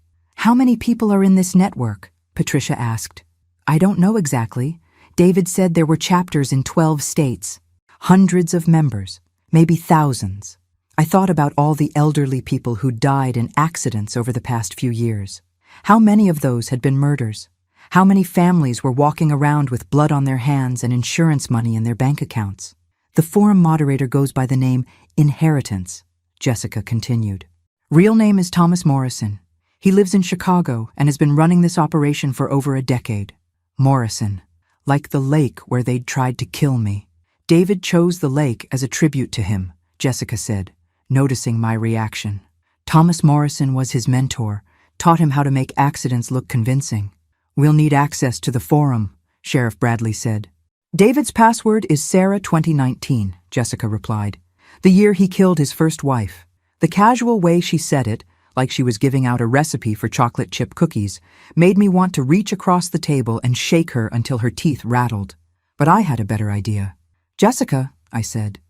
A: "How many people are in this network?" Patricia asked. "I don't know exactly. David said there were chapters in 12 states. Hundreds of members, maybe thousands. I thought about all the elderly people who died in accidents over the past few years. How many of those had been murders? How many families were walking around with blood on their hands and insurance money in their bank accounts? The forum moderator goes by the name Inheritance," Jessica continued. "Real name is Thomas Morrison. He lives in Chicago and has been running this operation for over a decade. Morrison, like the lake where they'd tried to kill me. David chose the lake as a tribute to him," Jessica said, noticing my reaction. "Thomas Morrison was his mentor, taught him how to make accidents look convincing." "We'll need access to the forum," Sheriff Bradley said. "David's password is Sarah 2019, Jessica replied. "The year he killed his first wife." The casual way she said it, like she was giving out a recipe for chocolate chip cookies, made me want to reach across the table and shake her until her teeth rattled. But I had a better idea. "Jessica," I said,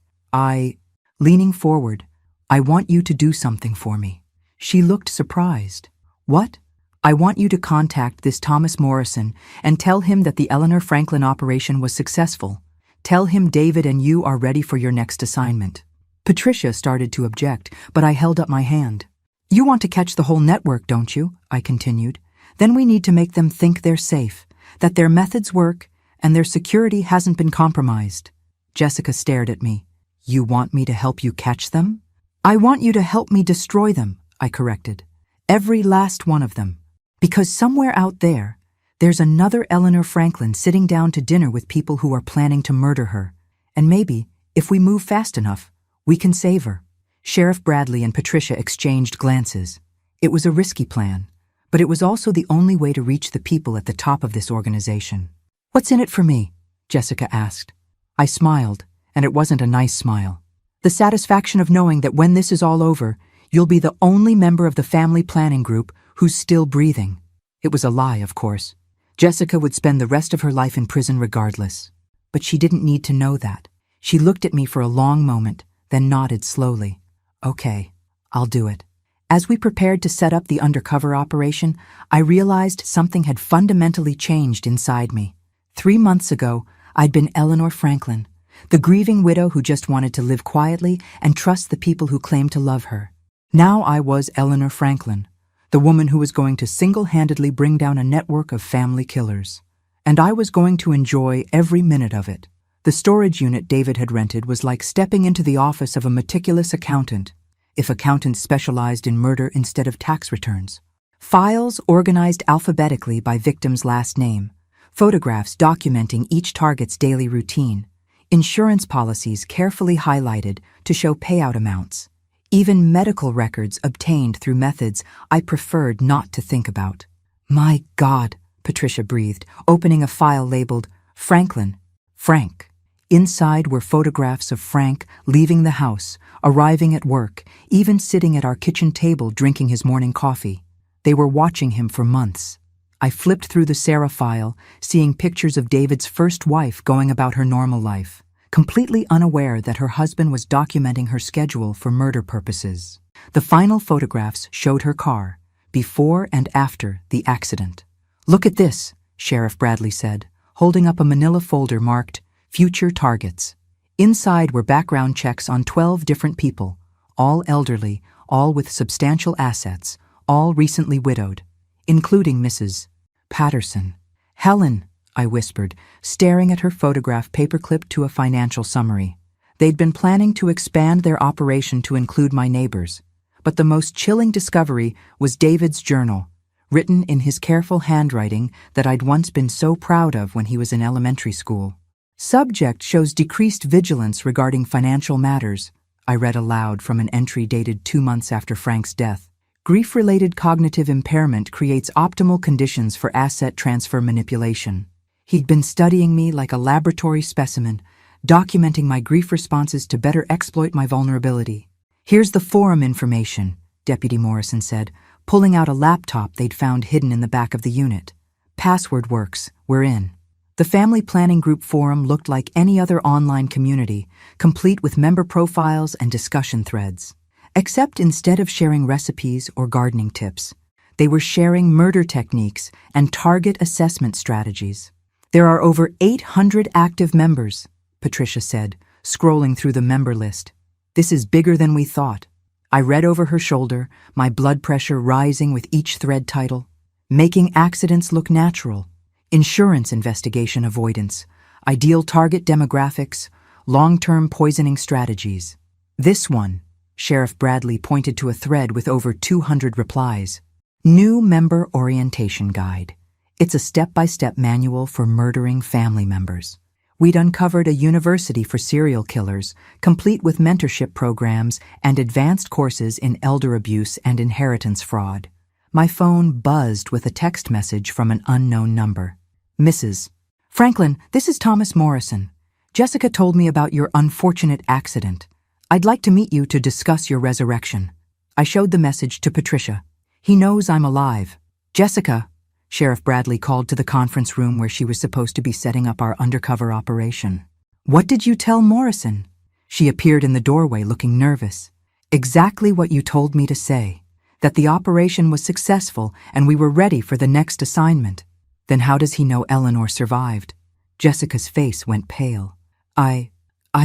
A: leaning forward, "I want you to do something for me." She looked surprised. "What?" "I want you to contact this Thomas Morrison and tell him that the Eleanor Franklin operation was successful. Tell him David and you are ready for your next assignment." Patricia started to object, but I held up my hand. "You want to catch the whole network, don't you?" I continued. "Then we need to make them think they're safe, that their methods work, and their security hasn't been compromised." Jessica stared at me. "You want me to help you catch them?" "I want you to help me destroy them," I corrected. "Every last one of them. Because somewhere out there, there's another Eleanor Franklin sitting down to dinner with people who are planning to murder her. And maybe, if we move fast enough, we can save her." Sheriff Bradley and Patricia exchanged glances. It was a risky plan, but it was also the only way to reach the people at the top of this organization. "What's in it for me?" Jessica asked. I smiled, and it wasn't a nice smile. "The satisfaction of knowing that when this is all over, you'll be the only member of the family planning group who's still breathing." It was a lie, of course. Jessica would spend the rest of her life in prison regardless. But she didn't need to know that. She looked at me for a long moment, then nodded slowly. Okay, I'll do it. As we prepared to set up the undercover operation, I realized something had fundamentally changed inside me. 3 months ago, I'd been Eleanor Franklin, the grieving widow who just wanted to live quietly and trust the people who claimed to love her. Now I was Eleanor Franklin, the woman who was going to single-handedly bring down a network of family killers. And I was going to enjoy every minute of it. The storage unit David had rented was like stepping into the office of a meticulous accountant, if accountants specialized in murder instead of tax returns. Files organized alphabetically by victim's last name, photographs documenting each target's daily routine, insurance policies carefully highlighted to show payout amounts, even medical records obtained through methods I preferred not to think about. My God, Patricia breathed, opening a file labeled Franklin, Frank. Inside were photographs of Frank leaving the house, arriving at work, even sitting at our kitchen table drinking his morning coffee. They were watching him for months. I flipped through the Sarah file, seeing pictures of David's first wife going about her normal life, completely unaware that her husband was documenting her schedule for murder purposes. The final photographs showed her car, before and after the accident. "Look at this," Sheriff Bradley said, holding up a manila folder marked Future Targets. Inside were background checks on 12 different people, all elderly, all with substantial assets, all recently widowed, including Mrs. Patterson. "Helen," I whispered, staring at her photograph paperclipped to a financial summary. They'd been planning to expand their operation to include my neighbors, but the most chilling discovery was David's journal, written in his careful handwriting that I'd once been so proud of when he was in elementary school. "Subject shows decreased vigilance regarding financial matters," I read aloud from an entry dated 2 months after Frank's death. "Grief-related cognitive impairment creates optimal conditions for asset transfer manipulation." He'd been studying me like a laboratory specimen, documenting my grief responses to better exploit my vulnerability. "Here's the forum information," Deputy Morrison said, pulling out a laptop they'd found hidden in the back of the unit. "Password works. We're in." The Family Planning Group forum looked like any other online community, complete with member profiles and discussion threads. Except instead of sharing recipes or gardening tips, they were sharing murder techniques and target assessment strategies. "There are over 800 active members," Patricia said, scrolling through the member list. "This is bigger than we thought." I read over her shoulder, my blood pressure rising with each thread title. "Making accidents look natural. Insurance investigation avoidance. Ideal target demographics. Long-term poisoning strategies." This one, Sheriff Bradley pointed to a thread with over 200 replies. "New Member Orientation Guide. It's a step-by-step manual for murdering family members." We'd uncovered a university for serial killers, complete with mentorship programs and advanced courses in elder abuse and inheritance fraud. My phone buzzed with a text message from an unknown number. "Mrs. Franklin, this is Thomas Morrison. Jessica told me about your unfortunate accident. I'd like to meet you to discuss your resurrection." I showed the message to Patricia. "He knows I'm alive." "Jessica," Sheriff Bradley called to the conference room where she was supposed to be setting up our undercover operation. "What did you tell Morrison?" She appeared in the doorway looking nervous. "Exactly what you told me to say, that the operation was successful and we were ready for the next assignment." "Then how does he know Eleanor survived?" Jessica's face went pale. I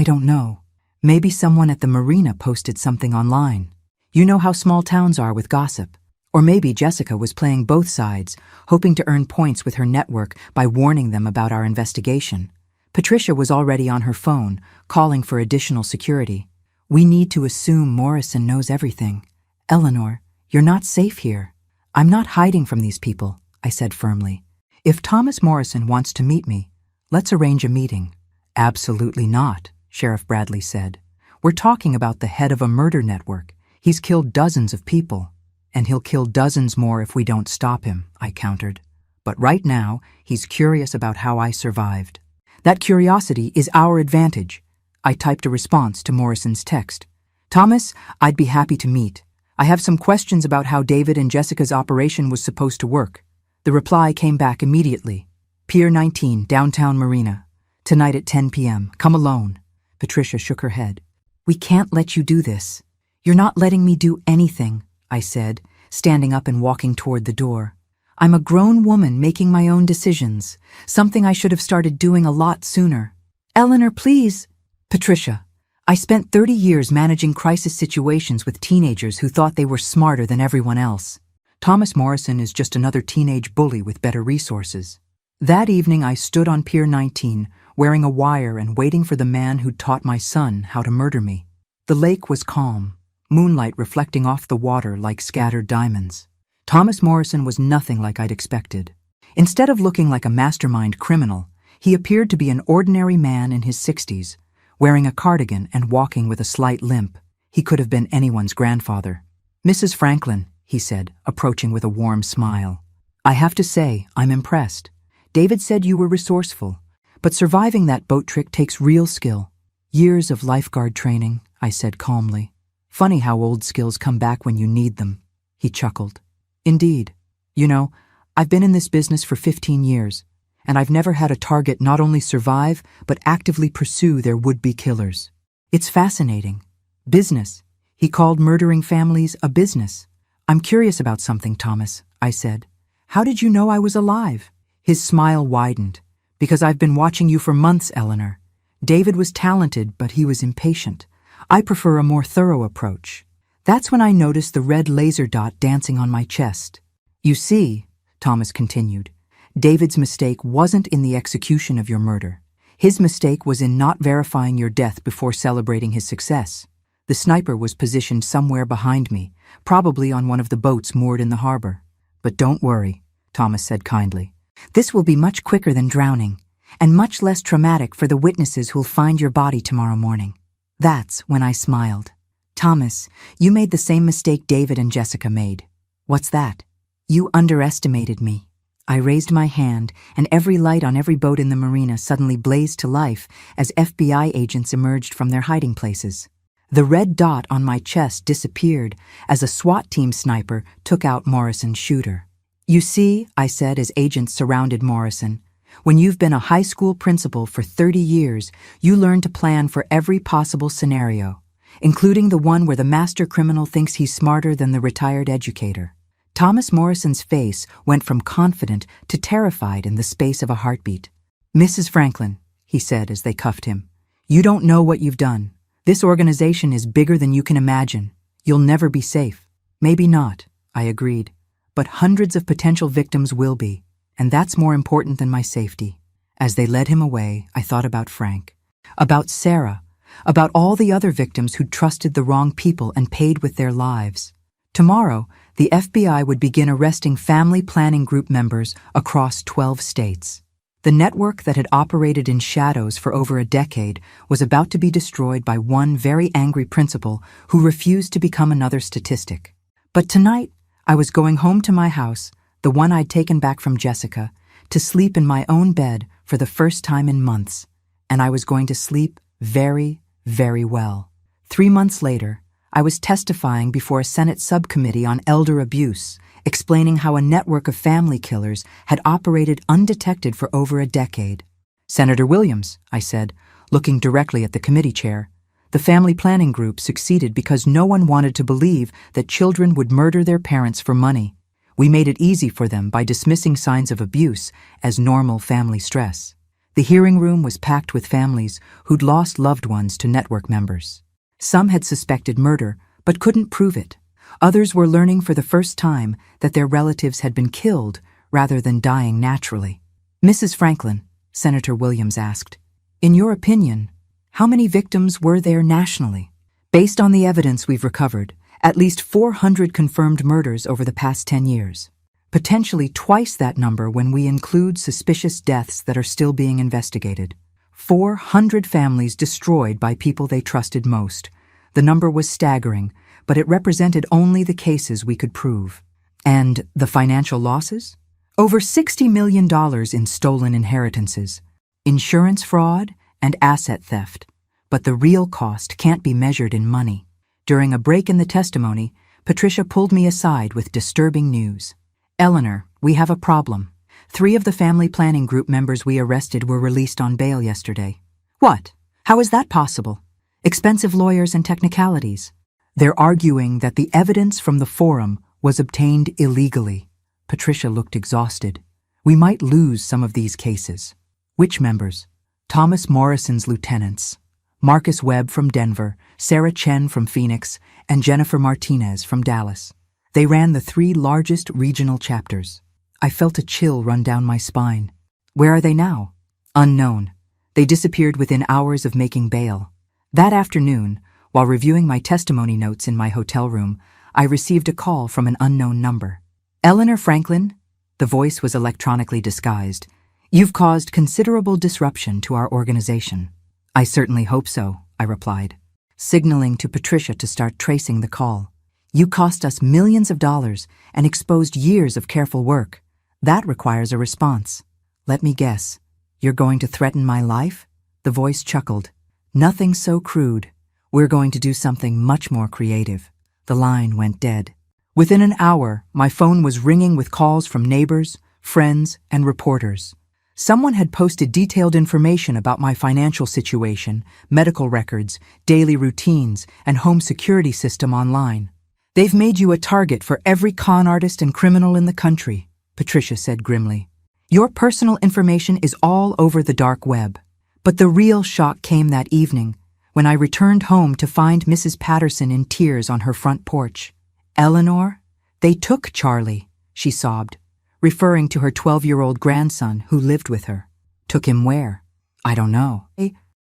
A: don't know. Maybe someone at the marina posted something online. You know how small towns are with gossip. Or maybe Jessica was playing both sides, hoping to earn points with her network by warning them about our investigation. Patricia was already on her phone, calling for additional security. "We need to assume Morrison knows everything. Eleanor, you're not safe here." "I'm not hiding from these people," I said firmly. "If Thomas Morrison wants to meet me, let's arrange a meeting." "Absolutely not," Sheriff Bradley said. "We're talking about the head of a murder network. He's killed dozens of people. And he'll kill dozens more if we don't stop him," I countered. "But right now, he's curious about how I survived. That curiosity is our advantage." I typed a response to Morrison's text. "Thomas, I'd be happy to meet. I have some questions about how David and Jessica's operation was supposed to work. The reply came back immediately. Pier 19, downtown Marina. Tonight at 10 p.m. Come alone. Patricia shook her head. We can't let you do this. You're not letting me do anything, I said, standing up and walking toward the door. I'm a grown woman making my own decisions, something I should have started doing a lot sooner. Eleanor, please. Patricia, I spent 30 years managing crisis situations with teenagers who thought they were smarter than everyone else. Thomas Morrison is just another teenage bully with better resources. That evening I stood on Pier 19, wearing a wire and waiting for the man who'd taught my son how to murder me. The lake was calm, moonlight reflecting off the water like scattered diamonds. Thomas Morrison was nothing like I'd expected. Instead of looking like a mastermind criminal, he appeared to be an ordinary man in his 60s, wearing a cardigan and walking with a slight limp. He could have been anyone's grandfather. Mrs. Franklin, he said, approaching with a warm smile. I have to say, I'm impressed. David said you were resourceful, but surviving that boat trick takes real skill. Years of lifeguard training, I said calmly. Funny how old skills come back when you need them. He chuckled. Indeed. You know, I've been in this business for 15 years, and I've never had a target not only survive, but actively pursue their would-be killers. It's fascinating. Business. He called murdering families a business. I'm curious about something, Thomas, I said. How did you know I was alive? His smile widened. Because I've been watching you for months, Eleanor. David was talented, but he was impatient. I prefer a more thorough approach. That's when I noticed the red laser dot dancing on my chest. You see, Thomas continued, David's mistake wasn't in the execution of your murder. His mistake was in not verifying your death before celebrating his success. The sniper was positioned somewhere behind me, probably on one of the boats moored in the harbor. But don't worry, Thomas said kindly. This will be much quicker than drowning, and much less traumatic for the witnesses who'll find your body tomorrow morning. That's when I smiled. Thomas, you made the same mistake David and Jessica made. What's that? You underestimated me. I raised my hand, and every light on every boat in the marina suddenly blazed to life as FBI agents emerged from their hiding places. The red dot on my chest disappeared as a SWAT team sniper took out Morrison's shooter. You see, I said as agents surrounded Morrison, when you've been a high school principal for 30 years, you learn to plan for every possible scenario, including the one where the master criminal thinks he's smarter than the retired educator. Thomas Morrison's face went from confident to terrified in the space of a heartbeat. Mrs. Franklin, he said as they cuffed him, you don't know what you've done. This organization is bigger than you can imagine. You'll never be safe. Maybe not, I agreed. But hundreds of potential victims will be, and that's more important than my safety. As they led him away, I thought about Frank, about Sarah, about all the other victims who'd trusted the wrong people and paid with their lives. Tomorrow, the FBI would begin arresting family planning group members across 12 states. The network that had operated in shadows for over a decade was about to be destroyed by one very angry principal who refused to become another statistic. But tonight, I was going home to my house, the one I'd taken back from Jessica, to sleep in my own bed for the first time in months, and I was going to sleep very, very well. 3 months later, I was testifying before a Senate subcommittee on elder abuse, explaining how a network of family killers had operated undetected for over a decade. Senator Williams, I said, looking directly at the committee chair, the family planning group succeeded because no one wanted to believe that children would murder their parents for money. We made it easy for them by dismissing signs of abuse as normal family stress. The hearing room was packed with families who'd lost loved ones to network members. Some had suspected murder, but couldn't prove it. Others were learning for the first time that their relatives had been killed rather than dying naturally. Mrs. Franklin, Senator Williams asked, in your opinion, how many victims were there nationally? Based on the evidence we've recovered, at least 400 confirmed murders over the past 10 years. Potentially twice that number when we include suspicious deaths that are still being investigated. 400 families destroyed by people they trusted most. The number was staggering, but it represented only the cases we could prove. And the financial losses? Over $60 million in stolen inheritances, insurance fraud, and asset theft. But the real cost can't be measured in money. During a break in the testimony, Patricia pulled me aside with disturbing news. Eleanor, We have a problem. 3 of the family planning group members we arrested were released on bail yesterday. What? How is that possible? Expensive lawyers and technicalities. They're arguing that the evidence from the forum was obtained illegally. Patricia looked exhausted. We might lose some of these cases. Which members? Thomas Morrison's lieutenants. Marcus Webb from Denver, Sarah Chen from Phoenix, and Jennifer Martinez from Dallas. They ran the 3 largest regional chapters. I felt a chill run down my spine. Where are they now? Unknown. They disappeared within hours of making bail. That afternoon, while reviewing my testimony notes in my hotel room, I received a call from an unknown number. Eleanor Franklin? The voice was electronically disguised. You've caused considerable disruption to our organization. I certainly hope so, I replied, signaling to Patricia to start tracing the call. You cost us millions of dollars and exposed years of careful work. That requires a response. Let me guess. You're going to threaten my life? The voice chuckled. Nothing so crude. We're going to do something much more creative. The line went dead. Within an hour, my phone was ringing with calls from neighbors, friends, and reporters. Someone had posted detailed information about my financial situation, medical records, daily routines, and home security system online. They've made you a target for every con artist and criminal in the country, Patricia said grimly. Your personal information is all over the dark web. But the real shock came that evening, when I returned home to find Mrs. Patterson in tears on her front porch. Eleanor? They took Charlie, she sobbed, referring to her 12-year-old grandson who lived with her. Took him where? I don't know.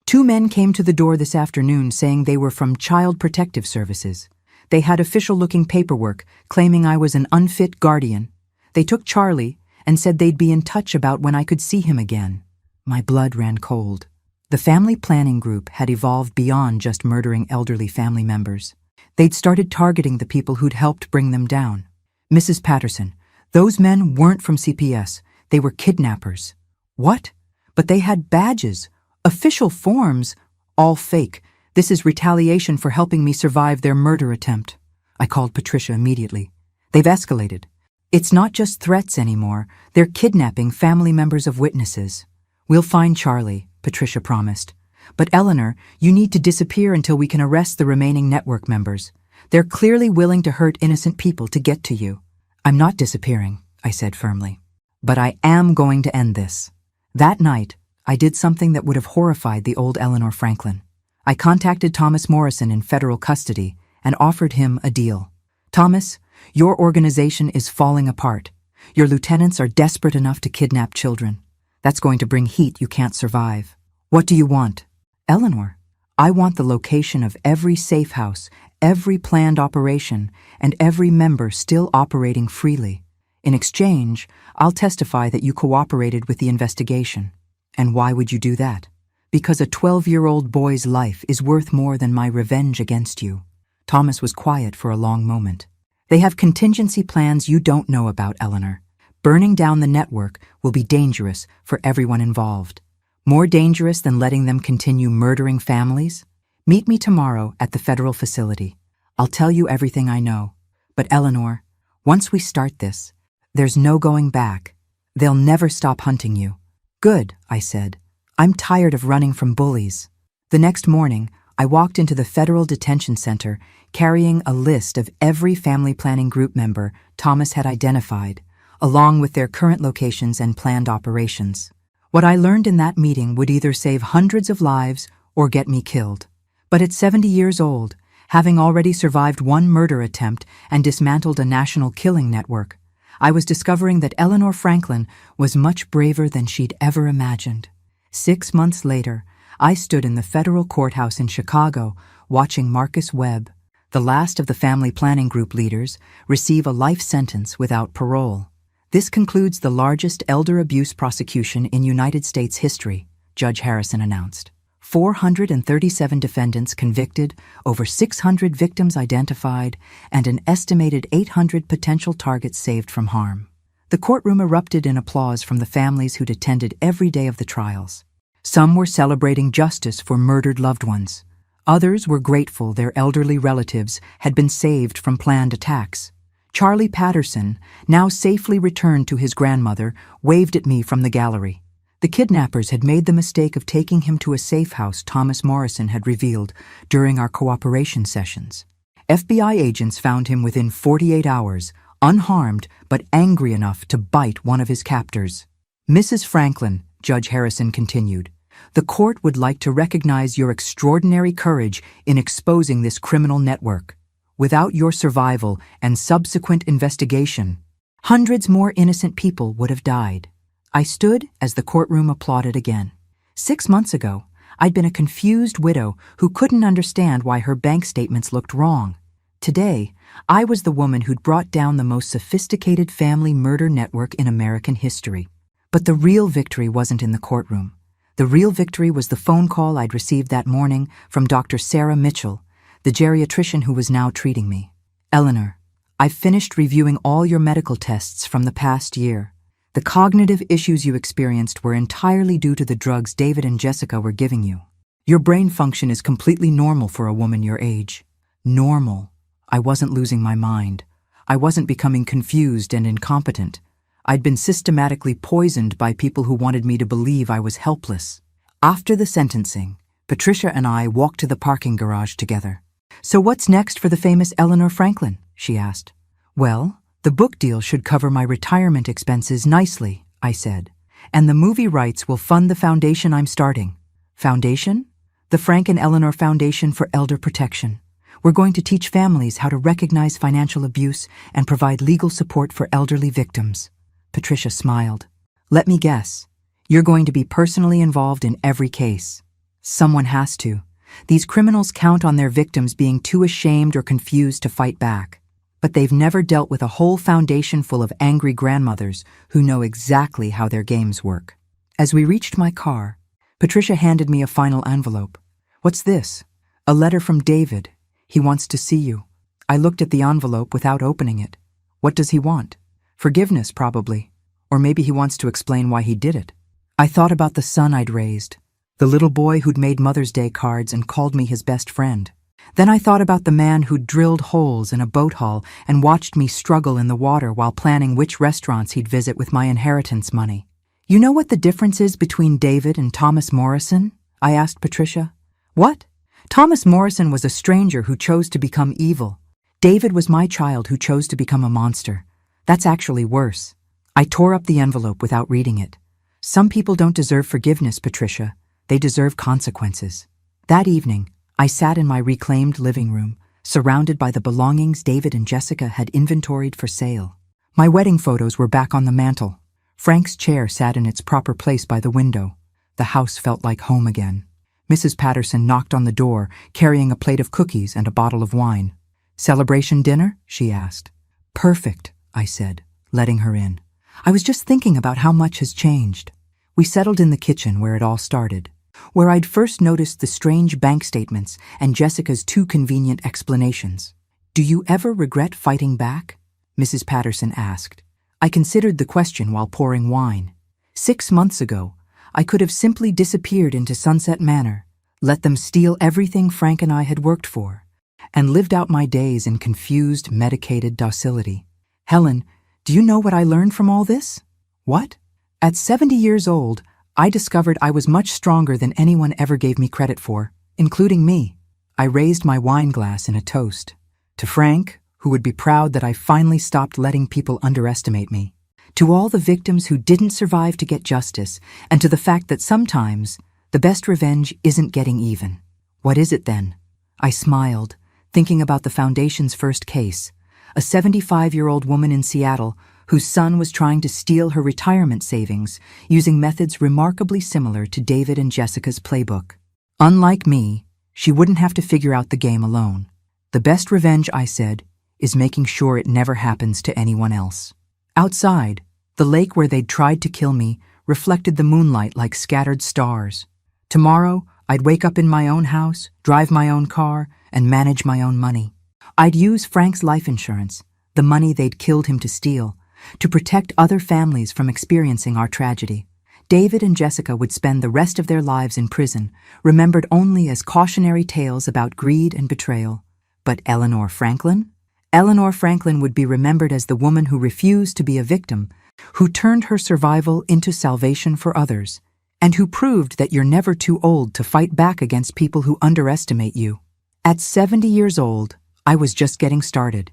A: 2 men came to the door this afternoon saying they were from Child Protective Services. They had official-looking paperwork claiming I was an unfit guardian. They took Charlie and said they'd be in touch about when I could see him again. My blood ran cold. The family planning group had evolved beyond just murdering elderly family members. They'd started targeting the people who'd helped bring them down. Mrs. Patterson, those men weren't from CPS. They were kidnappers. What? But they had badges, official forms, all fake. This is retaliation for helping me survive their murder attempt. I called Patricia immediately. They've escalated. It's not just threats anymore. They're kidnapping family members of witnesses. We'll find Charlie, Patricia promised. But Eleanor, you need to disappear until we can arrest the remaining network members. They're clearly willing to hurt innocent people to get to you. I'm not disappearing, I said firmly. But I am going to end this. That night, I did something that would have horrified the old Eleanor Franklin. I contacted Thomas Morrison in federal custody and offered him a deal. Thomas, your organization is falling apart. Your lieutenants are desperate enough to kidnap children. That's going to bring heat you can't survive. What do you want? Eleanor, I want the location of every safe house, every planned operation, and every member still operating freely. In exchange, I'll testify that you cooperated with the investigation. And why would you do that? Because a 12-year-old boy's life is worth more than my revenge against you. Thomas was quiet for a long moment. They have contingency plans you don't know about, Eleanor. Burning down the network will be dangerous for everyone involved. More dangerous than letting them continue murdering families? Meet me tomorrow at the federal facility. I'll tell you everything I know. But Eleanor, once we start this, there's no going back. They'll never stop hunting you. Good, I said. I'm tired of running from bullies. The next morning, I walked into the federal detention center carrying a list of every family planning group member Thomas had identified, along with their current locations and planned operations. What I learned in that meeting would either save hundreds of lives or get me killed. But at 70 years old, having already survived 1 murder attempt and dismantled a national killing network, I was discovering that Eleanor Franklin was much braver than she'd ever imagined. 6 months later, I stood in the federal courthouse in Chicago watching Marcus Webb, the last of the family planning group leaders, receive a life sentence without parole. This concludes the largest elder abuse prosecution in United States history, Judge Harrison announced. 437 defendants convicted, over 600 victims identified, and an estimated 800 potential targets saved from harm. The courtroom erupted in applause from the families who'd attended every day of the trials. Some were celebrating justice for murdered loved ones. Others were grateful their elderly relatives had been saved from planned attacks. Charlie Patterson, now safely returned to his grandmother, waved at me from the gallery. The kidnappers had made the mistake of taking him to a safe house Thomas Morrison had revealed during our cooperation sessions. FBI agents found him within 48 hours, unharmed but angry enough to bite one of his captors. Mrs. Franklin, Judge Harrison continued, the court would like to recognize your extraordinary courage in exposing this criminal network. Without your survival and subsequent investigation, hundreds more innocent people would have died. I stood as the courtroom applauded again. 6 months ago, I'd been a confused widow who couldn't understand why her bank statements looked wrong. Today, I was the woman who'd brought down the most sophisticated family murder network in American history. But the real victory wasn't in the courtroom. The real victory was the phone call I'd received that morning from Dr. Sarah Mitchell, the geriatrician who was now treating me. Eleanor, I've finished reviewing all your medical tests from the past year. The cognitive issues you experienced were entirely due to the drugs David and Jessica were giving you. Your brain function is completely normal for a woman your age. Normal. I wasn't losing my mind. I wasn't becoming confused and incompetent. I'd been systematically poisoned by people who wanted me to believe I was helpless. After the sentencing, Patricia and I walked to the parking garage together. So what's next for the famous Eleanor Franklin? She asked. Well, the book deal should cover my retirement expenses nicely, I said, and the movie rights will fund the foundation I'm starting. Foundation? The Frank and Eleanor Foundation for Elder Protection. We're going to teach families how to recognize financial abuse and provide legal support for elderly victims. Patricia smiled. Let me guess. You're going to be personally involved in every case. Someone has to. These criminals count on their victims being too ashamed or confused to fight back. But they've never dealt with a whole foundation full of angry grandmothers who know exactly how their games work. As we reached my car, Patricia handed me a final envelope. What's this? A letter from David. He wants to see you. I looked at the envelope without opening it. What does he want? Forgiveness, probably. Or maybe he wants to explain why he did it. I thought about the son I'd raised, the little boy who'd made Mother's Day cards and called me his best friend. Then I thought about the man who'd drilled holes in a boat hull and watched me struggle in the water while planning which restaurants he'd visit with my inheritance money. You know what the difference is between David and Thomas Morrison? I asked Patricia. What? Thomas Morrison was a stranger who chose to become evil. David was my child who chose to become a monster. That's actually worse. I tore up the envelope without reading it. Some people don't deserve forgiveness, Patricia. They deserve consequences. That evening, I sat in my reclaimed living room, surrounded by the belongings David and Jessica had inventoried for sale. My wedding photos were back on the mantel. Frank's chair sat in its proper place by the window. The house felt like home again. Mrs. Patterson knocked on the door, carrying a plate of cookies and a bottle of wine. Celebration dinner? She asked. Perfect, I said, letting her in. I was just thinking about how much has changed. We settled in the kitchen where it all started, where I'd first noticed the strange bank statements and Jessica's too convenient explanations. Do you ever regret fighting back? Mrs. Patterson asked. I considered the question while pouring wine. 6 months ago, I could have simply disappeared into Sunset Manor, let them steal everything Frank and I had worked for, and lived out my days in confused, medicated docility. Helen, do you know what I learned from all this? What? At 70 years old, I discovered I was much stronger than anyone ever gave me credit for, including me. I raised my wine glass in a toast. To Frank, who would be proud that I finally stopped letting people underestimate me. To all the victims who didn't survive to get justice, and to the fact that sometimes the best revenge isn't getting even. What is it then? I smiled, thinking about the Foundation's first case, a 75-year-old woman in Seattle whose son was trying to steal her retirement savings using methods remarkably similar to David and Jessica's playbook. Unlike me, she wouldn't have to figure out the game alone. The best revenge, I said, is making sure it never happens to anyone else. Outside, the lake where they'd tried to kill me reflected the moonlight like scattered stars. Tomorrow, I'd wake up in my own house, drive my own car, and manage my own money. I'd use Frank's life insurance, the money they'd killed him to steal, to protect other families from experiencing our tragedy. David and Jessica would spend the rest of their lives in prison, remembered only as cautionary tales about greed and betrayal. But Eleanor Franklin? Eleanor Franklin would be remembered as the woman who refused to be a victim, who turned her survival into salvation for others, and who proved that you're never too old to fight back against people who underestimate you. At 70 years old, I was just getting started.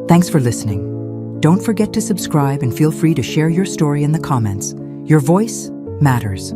A: Thanks for listening. Don't forget to subscribe and feel free to share your story in the comments. Your voice matters.